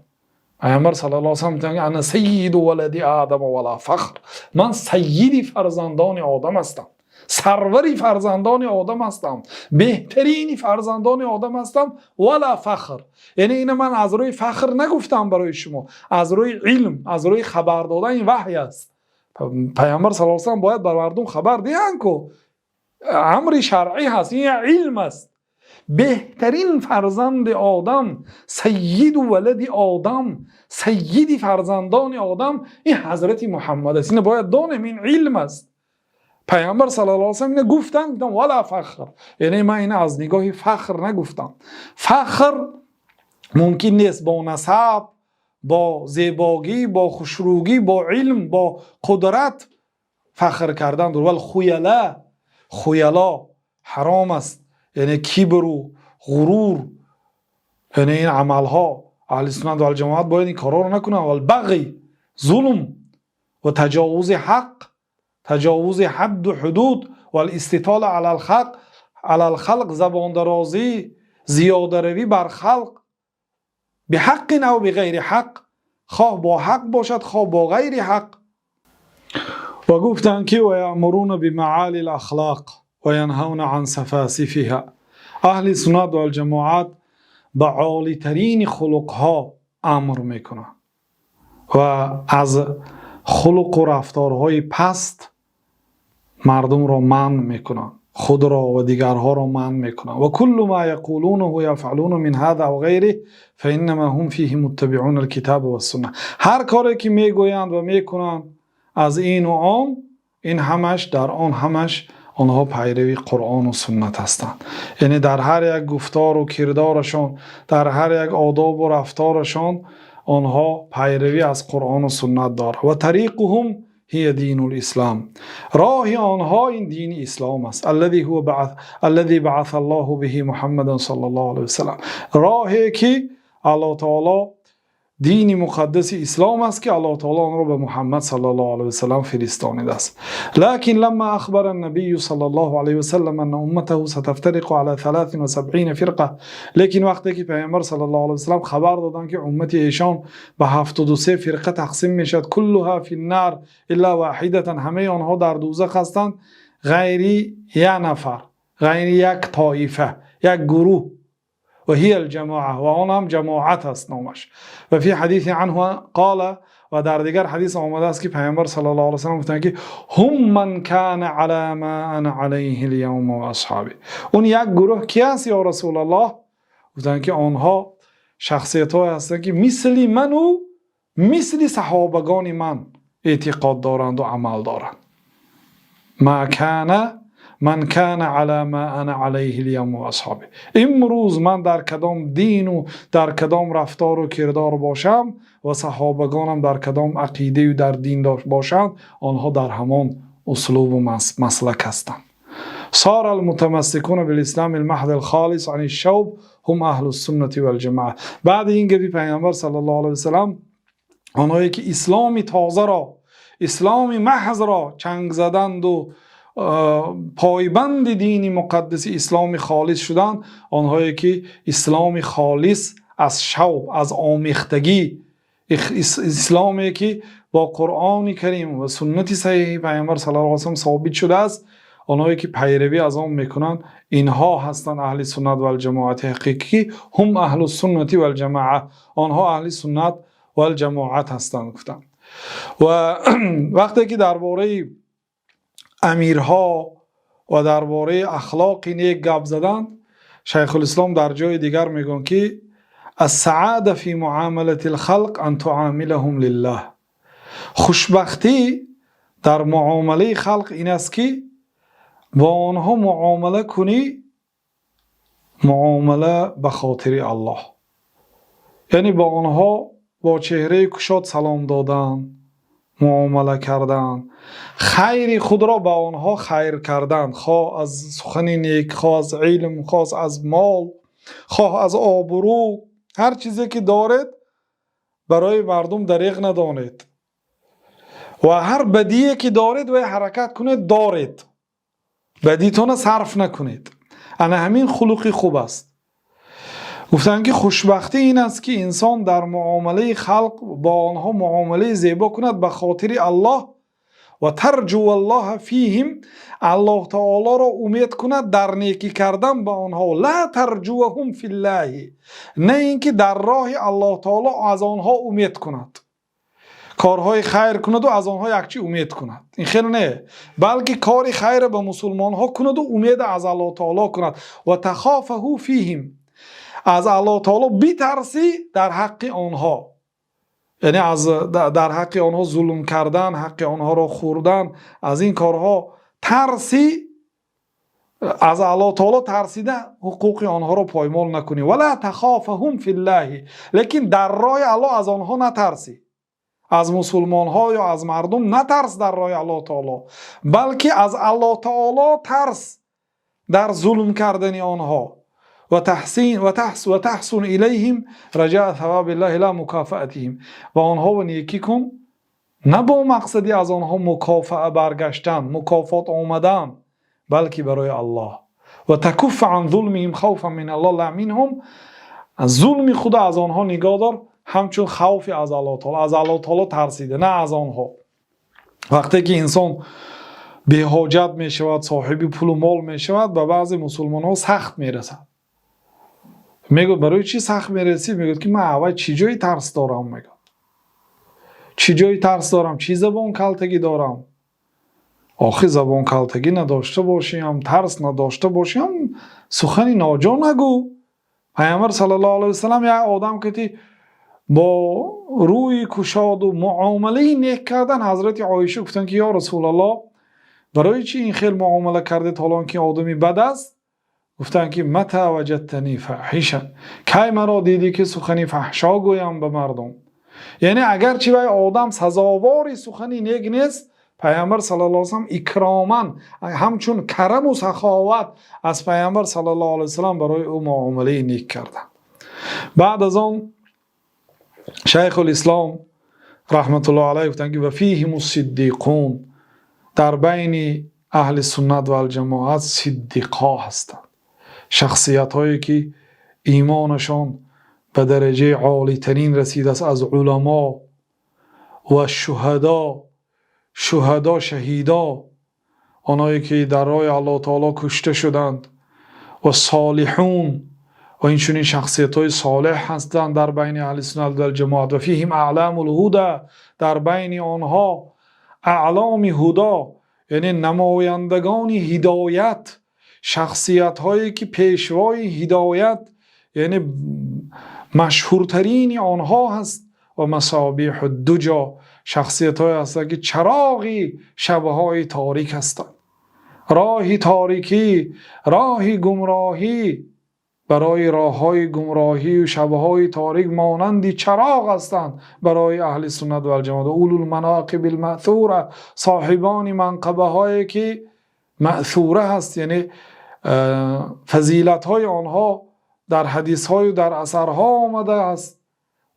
پیامبر صلی الله علیه و سلم میگه انا سید ولد آدم ولا فخر، من سیدی فرزندان آدم هستم، سروری فرزندان آدم هستم، بهترین فرزندان آدم هستم، ولا فخر، یعنی این من از روی فخر نگفتم برای شما، از روی علم، از روی خبر دادن این وحی است. پیامبر صلی الله علیه و سلم باید بر مردم خبر دهند که امر شرعی هست، این علم است. بهترین فرزند آدم، سید ولد آدم، سیدی فرزندان آدم این حضرت محمد است. این باید دانیم این علم است. پیامبر صلی الله علیه و سلم گفتن ولا فخر، یعنی من این از نگاه فخر نگفتم. فخر ممکن نیست با نسب، با زیبایی، با خوشرویی، با علم، با قدرت فخر کردن دور، ولی خیلا حرام است، یعنی کبر و غرور، یعنی این عملها اهل سنت و الجماعت باید این کارا رو نکنن. ولی بغی، ظلم و تجاوز حق، تجاوز حد و حدود و الاستطاله علی الخلق، زبان درازی، زیاده روی بر خلق، به حق او به غیر حق، خواه با حق باشد خواه با غیر حق. و گفتن که و یأمرون بمعالی الاخلاق و ینهون عن سفاسفها، اهل سنت و الجماعت به عالی ترین خلق ها امر میکنن و از خلق و رفتارهای پست مردم را منع میکنن، خود را و دیگرها را منع میکنن. و کل ما یقولونه و یفعلون من هذا و غیره فانما هم فیه متبعون الکتاب و السنه، هر کاری که میگویند و میکنند از این و آن، این همش در آن همش آنها پیروی قرآن و سنت هستند. یعنی در هر یک گفتار و کردارشان، در هر یک آداب و رفتارشان آنها پیروی از قرآن و سنت دارند. و طریقهم هی دین الاسلام، راه آنها این دین اسلام است. الذي بعث الله به محمد صلی الله علیه و سلم، راهی که الله تعالی دین مقدس اسلام است که الله تعالی آن را به محمد صلی الله علیه و سلم فرستانیده است. لكن لما اخبر النبي صلی الله علیه و سلم ان امته ستفترق على 73 فرقه، لیکن وقتی که پیامبر صلی الله علیه و سلم خبر دادن که امت ایشان به 73 فرقه تقسیم میشد، كلها فی النار الا واحده، همه آنها در دوزخ هستند غیر یک نفر، غیر یک طایفه، یک گروه، و هی الجماعه، و آن هم جماعت است نامش. و فی حدیث عنه قال، و در دیگر حدیث آمده است که پیامبر صلی الله علیه و سلم گفتند که هم من کان علی ما انا علیه اليوم و اصحابی، اون یک گروه کی است یا رسول الله؟ گفتند که آنها شخصیت ها هستند که مثل من و مثل صحابگان من اعتقاد دارند و عمل دارند. من کان علی ما انا علیه اليوم و اصحابه. امروز من در کدام دین و در کدام رفتار و کردار باشم و صحابگانم در کدام عقیده و در دین باشند، آنها در همان اسلوب و مسلک هستند. صار المتمسكون بالاسلام المحض الخالص عن الشوب هم اهل السنة والجماعه. بعد این گفت پیامبر صلی الله علیه و سلم، آنهایی که اسلامی تازه را، اسلامی محض را چنگ زدند و پایبند دین مقدس اسلام خالص شدند، آنهایی که اسلام خالص از شوب، از آمیختگی، اسلامی که با قرآن کریم و سنت صحیح پیامبر صلی الله علیه و سلم ثابت شده است، آنهایی که پیروی از آن میکنند، اینها هستند اهل سنت و الجماعت حقیقی. هم اهل السنت و الجماعه، آنها اهل سنت و الجماعت هستند. گفتند و وقتی که درباره امیرها و درباره اخلاق نیک گپ زدند، شیخ الاسلام در جای دیگر میگن که السعاده فی معامله الخلق ان تعاملهم لله. خوشبختی در معامله خلق این است که با آنها معامله کنی، معامله به خاطر الله، یعنی با آنها با چهره کشاد سلام دادن، معامله کردن، خیر خود را به آنها خیر کردن، خواه از سخن نیک، خواه از علم، خواه از مال، خواه از آبرو، هر چیزی که دارید برای مردم دریغ ندانید و هر بدیه که دارید و حرکت کنید دارید، بدیتون صرف نکنید. انا همین خلقی خوب است. گفتن که خوشبختی این است که انسان در معامله خلق با آنها معامله زیبا کند به خاطر الله و ترجو الله فیهم، الله تعالی را امید کند در نیکی کردن با آنها. لا ترجوهم فی الله، نه اینکه در راه الله تعالی از آنها امید کند، کارهای خیر کند و از آنها یکچی امید کند، این خیر نه، بلکه کار خیر به مسلمان ها کند و امید از الله تعالی کند. و تخافه فیهم، از الله تعالی بیترسی در حق آنها، یعنی از در حق آنها ظلم کردن، حق آنها را خوردن، از این کارها ترسی، از الله تعالی ترسیده حقوق آنها را پایمال نکنی. ولا تخافهم فی الله، لیکن در راه الله از آنها نترسی، از مسلمان ها یا از مردم نترس در راه الله تعالی، بلکه از الله تعالی ترس در ظلم کردن آنها. و تحسن الیهم رجاء ثواب الله لا مکافاتهم، و آنها و نیکی کن نه با مقصدی از آنها مکافأه برگشتن، مکافات آمدن، بلکه برای الله. و تکف عن ظلمهم خوفا من الله لا منهم، از ظلم خدا از آنها نگاه دار، همچون خوفی از الله تعالی، از الله تعالی ترسیده، نه از آنها. وقتی که انسان به حاجت می شود، صاحب پول و مال می شود، به بعضی مسلمان ها سخت می رسد. میگه برای چی سخت میرسی؟ میگه که من اول چی جایی ترس دارم، میگه چی جایی ترس دارم، چی زبان کلتگی دارم. آخه زبان کلتگی نداشته باشیم، ترس نداشته باشیم، سخنی ناجا نگو. پیامبر صلی الله علیه و سلم یک آدم که با روی کشاد و معامله نیک کردن، حضرت عایشه گفتن که یا رسول الله برای چی این خیلی معامله کرده حالان که آدمی بد است؟ گفتن که متى وجدتنی فاحشا، کی مرا دیدی که سخنی فحشا گویم به مردم. یعنی اگر چی وای آدم سزاواری سخنی نیک نیست، پیامبر صلی الله علیه و سلم اکراما، همچون کرم و سخاوت از پیامبر صلی الله علیه و سلم برای او معامله نیک کردن. بعد از آن شیخ الاسلام رحمت الله علیه گفتن که و فیهم الصدیقون، در بین اهل سنت و الجماعت صدیقا هستند، شخصیت هایی که ایمانشان به درجه عالی ترین رسیده است، از علما و شهدا، شهیدا، آنهایی که در راه الله تعالی کشته شدند، و صالحون، و این چنین شخصیت های صالح هستند در بین اهل سنت و الجماعت. و فیهم اعلام الهدى، در بین آنها اعلام هدا، یعنی نمایندگان هدایت، شخصیت هایی که پیشوای هدایت، یعنی مشهورترین آنها هست. و مصابیح الدجا، شخصیت های هستند که چراغی شبهای تاریک هستند. راه تاریکی، راه گمراهی، برای راههای گمراهی و شبهای تاریک مانندی چراغ هستند برای اهل سنت و الجماعت. اولو المناقب المأثوره، صاحبان منقبه هایی که مأثوره هست، یعنی فضیلت های آنها در حدیث های و در اثرها آمده است.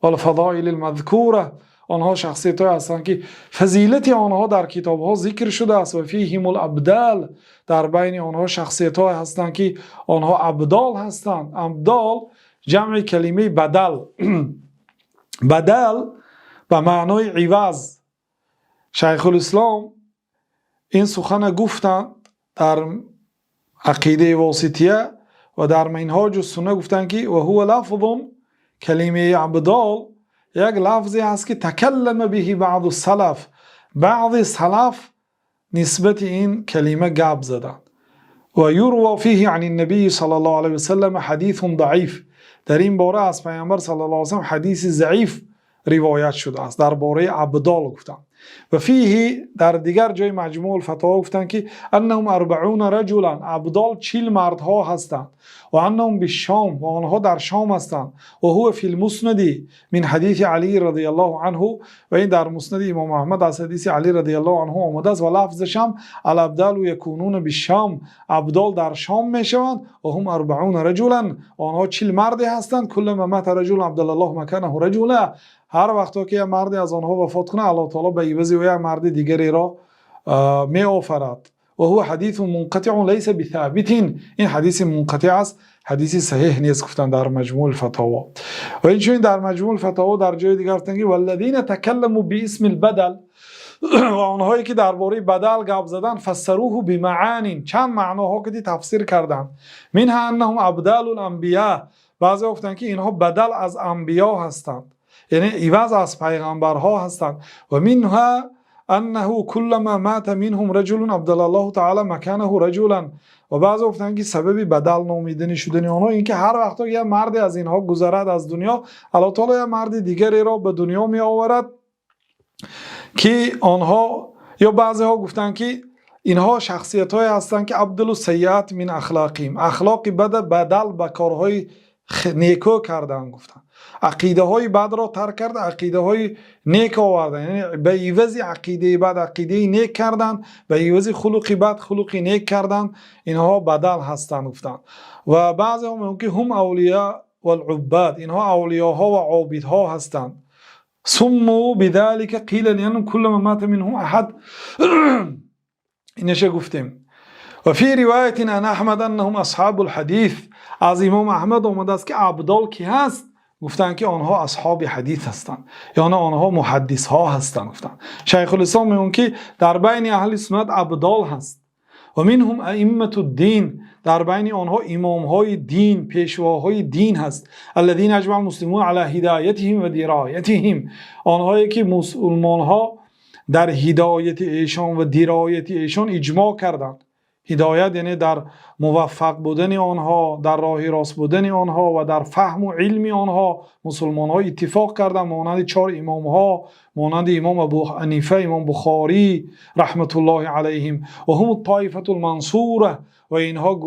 والفضائل المذکوره، آنها شخصیت های هستند که فضیلت آنها در کتاب ها ذکر شده است. و فیهم الابدال، در بین آنها شخصیت های هستند که آنها ابدال هستند. ابدال جمع کلمه بدل. بدل به معنای عوض. شیخ الاسلام این سخن گفتند در عقیده واسطیه و در منهاج السنه، گفتند که و هو لفظ، کلمه ابدال یک لفظی است که تکلم به بعض السلف، بعض سلف نسبت این کلمه گپ زدند. و یروى فیه عن النبی صلی الله علیه وسلم حدیث ضعیف، در این باره از پیامبر صلی الله علیه وسلم حدیث ضعیف روایت شده است درباره ابدال گفتند. و فیه در دیگر جای مجموع الفتاوا گفتند که انهم 40 رجلا، ابدال 40 مردها هستند. و انهم بالشام، و آنها در شام هستند. و هو فی المسند من حدیث علی رضی الله عنه، و این در مسند امام احمد از حدیث علی رضی الله عنه آمده است. و لفظش هم الابدال یکونون بالشام، ابدال در شام میشوند. و هم 40 رجلا، آنها 40 مرد هستند. کل ما مات رجل عبدالله مکانه رجلا، هر وقتا که یک مرد از آنها وفات کنه الله تعالی به عوض او یک مرد دیگری را می آفرد. و هو حدیث منقطع لیس بثابت، این حدیث منقطع است، حدیث صحیح نیست گفتن در مجموع الفتاوا. و این چون در مجموع الفتاوا در جای دیگر گفتن که والذین تکلموا باسم البدل، و آنهایی که درباره بدل گپ زدن فسروه بمعان، چند معناها که تفسیر کردن. منها انهم ابدال الانبیاء، بعضی گفتن که اینها بدل از انبیا هستند، یعنی عوض از پیغمبرها هستند. و منها انه كلما مات منهم رجل عبدال الله تعالی مکانه رجلا، و بعضی گفتن که سبب بدل نامیدن شدن آنها این که هر وقت یک مرد از اینها گذرد از دنیا، الله تعالی یک مرد دیگری را به دنیا می آورد که آنها، یا بعضی ها گفتن که اینها شخصیت های هستند که عبدل السیئات من اخلاقیم، اخلاق بد بدل به کارهای نیکو کردن. گفتن عقیده های بد را ترک کرد، عقیده های نیک آوردن، یعنی به عوض عقیده بد عقیده نیک کردن، به عوض خلق بد خلق نیک کردن، اینها بدل هستند. گفتن و بعضی ها میگن که هم اولیاء والعباد، اینها اولیاها و عابدها هستند. سموا بذلك قیل لانهم كل ما مات منهم احد، اینش گفتیم. و فی روایت عن احمد انهم اصحاب الحدیث، از امام احمد آمده است که ابدال کی هست؟ گفتن که آنها اصحاب حدیث هستند، یعنی آنها محدث ها هستند. گفتن شیخ الاسلام میگن که در بین اهل سنت ابدال هست. و منهم ائمه الدین، در بین آنها امام های دین، پیشواهای دین هست. الذين اجمع المسلمون على هدایتهم و درایتهم، آنهایی که مسلمان ها در هدایت ایشان و درایت ایشان اجماع کردند. هدایت یعنی در موفق بودن آنها، در راه راست بودن آنها و در فهم و علم آنها مسلمان ها اتفاق کردند، مانند 4 امام ها، مانند امام ابو حنیفه، امام بخاری رحمت الله علیهم. و هم الطائفه المنصوره، و اینها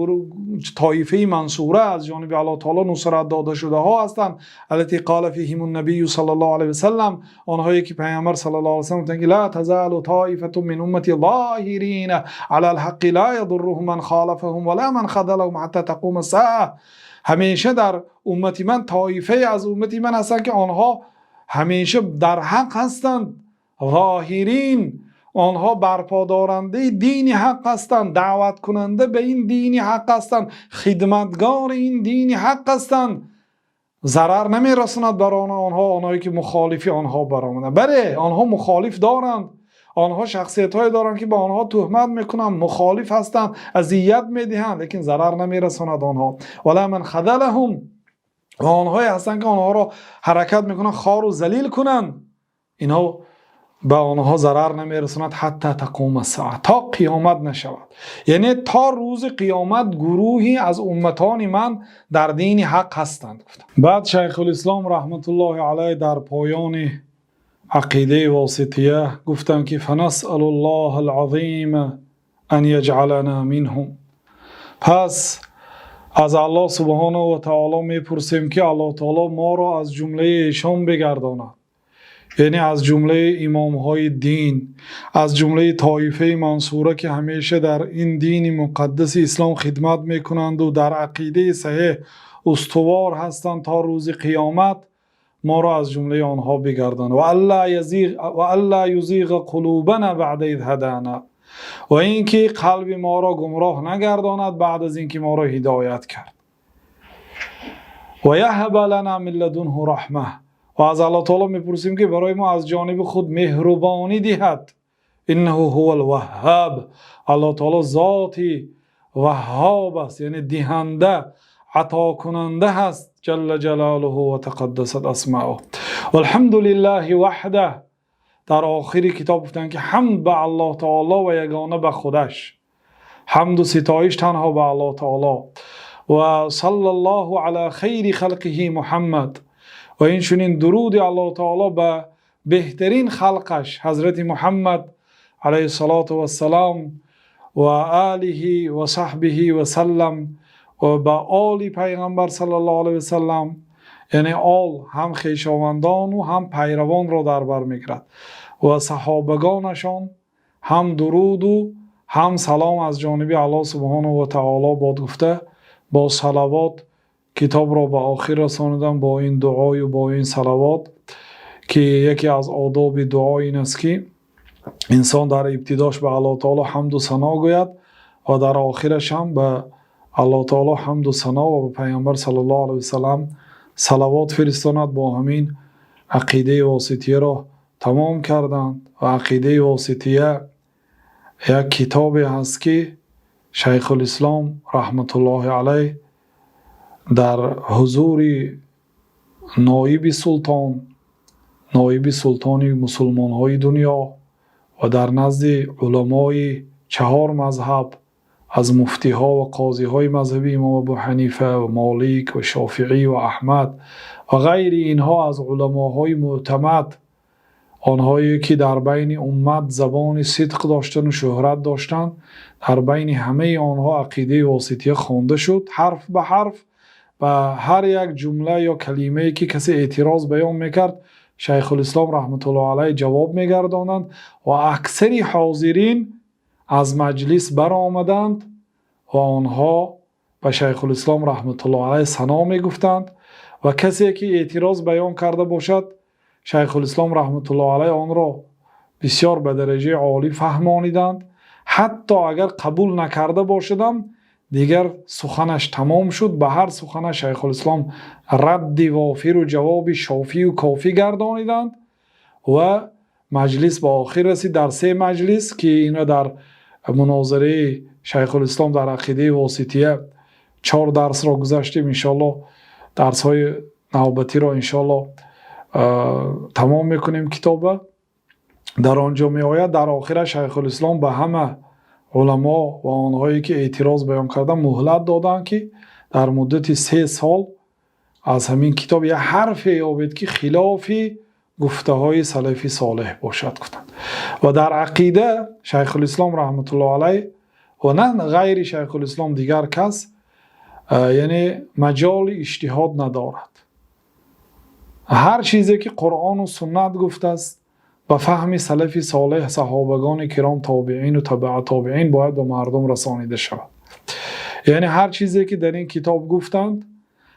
طایفه منصوره از جانب الله تعالی نصرت داده شده ها هستند. التي قال فيهم النبي صلی الله علیه وسلم، آنهایی که پیامبر صلی الله علیه وسلم گفتند لا تزال طائفه من امتی ظاهرین علی الحق لا يضرهم من خالفهم ولا من خذلهم حتى تقوم الساعه، همیشه در امتی من طایفه از امتی من هستند که آنها همیشه در حق هستند، ظاهرین، آنها برپادارنده دین حق هستند، دعوت کننده به این دین حق هستند، خدمتگار این دین حق هستند، ضرر نمی رساند بر آنها آنهایی که مخالفی آنها برآمدند. بله آنها مخالف دارند، آنها شخصیت های دارند که با آنها تهمت میکنند، مخالف هستند، اذیت میدهند، لیکن ضرر نمی رساند آنها. ولا من خذلهم، و آنهایی هستند که آنها را حرکت میکنند خار و ذلیل کنند، اینها به آنها ضرر نمیرساند حتی تقوم الساعه، تا قیامت نشود، یعنی تا روز قیامت گروهی از امتان من در دین حق هستند. بعد شیخ الاسلام رحمت الله علیه در پایان عقیده واسطیه گفتند که فنسأل الله العظیم ان یجعلنا منهم. پس از الله سبحانه و تعالی میپرسیم که الله تعالی ما را از جمله ایشان بگرداند، یعنی از جمله امام های دین، از جمله طایفه منصوره که همیشه در این دین مقدس اسلام خدمت میکنند و در عقیده صحیح استوار هستند تا روز قیامت. ما را از جمله آنها بگرداند. و الا یزیغ قلوبنا بعد اذ هدانا، و اینکه قلب ما را گمراه نگرداند بعد از اینکه ما را هدایت کرد. و یهب لنا من لدنه رحمه، و از الله تعالی میپرسیم که برای ما از جانب خود مهربانی دهد. انه هو الوهاب، الله تعالی ذاتی وهاب است، یعنی دهنده، عطا کننده هست، جل جلاله و تقدست اسماؤه. والحمد لله وحده، در آخر کتاب گفتن که حمد به الله تعالی و یگانه به خودش، حمد و ستایش تنها به الله تعالی. و صلی الله علی خیر خلقه محمد، و این چنین درود الله تعالی به بهترین خلقش حضرت محمد علیه الصلاة و السلام و آله و صحبه و سلم، و به آل پیغمبر صلی الله علیه و سلم، یعنی آل هم خویشاوندان و هم پیروان را در بر میگیرد، و صحابگانشان هم درود و هم سلام از جانب الله سبحانه و تعالی باد گفته. با صلوات کتاب را به آخر رساندم، با این دعای و با این صلوات که یکی از آداب دعا این است که انسان در ابتداش به الله تعالی حمد و ثنا گوید و در آخرش هم به الله تعالی حمد و ثنا و به پیامبر صلی الله علیه و سلم صلوات فرستاند. با همین عقیده واسطیه را تمام کردند. و عقیده واسطیه یک کتابی هست که شیخ الاسلام رحمت الله علیه در حضور نایب سلطان مسلمان های دنیا و در نزد علمای 4 مذهب از مفتی ها و قاضی های مذهبی امام ابو حنیفه و مالک و شافعی و احمد و غیر اینها از علماهای معتمد، آنهایی که در بین امت زبان صدق داشتن و شهرت داشتند، در بین همه آنها عقیده واسطیه خوانده شد، حرف به حرف. و هر یک جمله یا کلمه‌ای که کسی اعتراض بیان میکرد شیخ الاسلام رحمت الله علیه جواب میگردانند و اکثر حاضرین از مجلس برآمدند و آنها به شیخ الاسلام رحمت الله علیه ثنا میگفتند و کسی که اعتراض بیان کرده باشد شیخ الاسلام رحمت الله علیه آن را بسیار به درجه عالی فهمانیدند. حتی اگر قبول نکرده باشدم دیگر سخنش تمام شد، به هر سخنش شیخ الاسلام رد وافر و جواب شافی و کافی گردانیدند و مجلس با آخر رسید. در 3 مجلس که اینا در مناظره شیخ الاسلام در عقیده واسطیه 4 درس را گذاشتیم، انشاءالله درس های نوبتی را انشاءالله تمام میکنیم کتابه. در آنجا می آید در آخر شیخ الاسلام به همه علما و آنهایی که اعتراض بیان کردن مهلت دادن که در مدت 3 سال از همین کتاب یه حرفی یابید که خلاف گفته های سلفی صالح باشد گفتند. و در عقیده شیخ الاسلام رحمت الله علیه و نه غیر شیخ الاسلام دیگر کس یعنی مجال اجتهاد ندارد. هر چیزی که قرآن و سنت گفته است به فهم سلف صالح، صحابگان کرام، تابعین و تبع تابعین باید به مردم رسانیده شود. یعنی هر چیزی که در این کتاب گفتند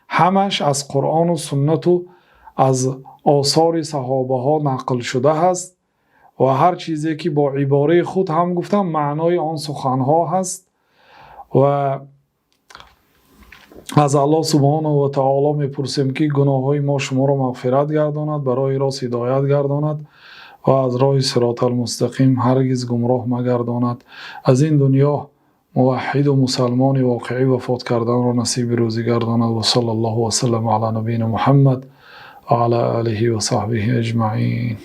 همش از قرآن و سنت و از آثار صحابه ها نقل شده هست و هر چیزی که با عباره خود هم گفتند معنای آن سخن ها هست. و از الله سبحانه و تعالی میپرسیم که گناه های ما شما را مغفرت گرداند، برای راست هدایت گرداند و از راه صراط المستقیم هرگز گمراه مگرداند. از این دنیا موحد و مسلمان واقعی وفات کردن را نصیب روزی گرداند. و صلی الله و سلم علی نبینا محمد و علی آله و صحبه اجمعین.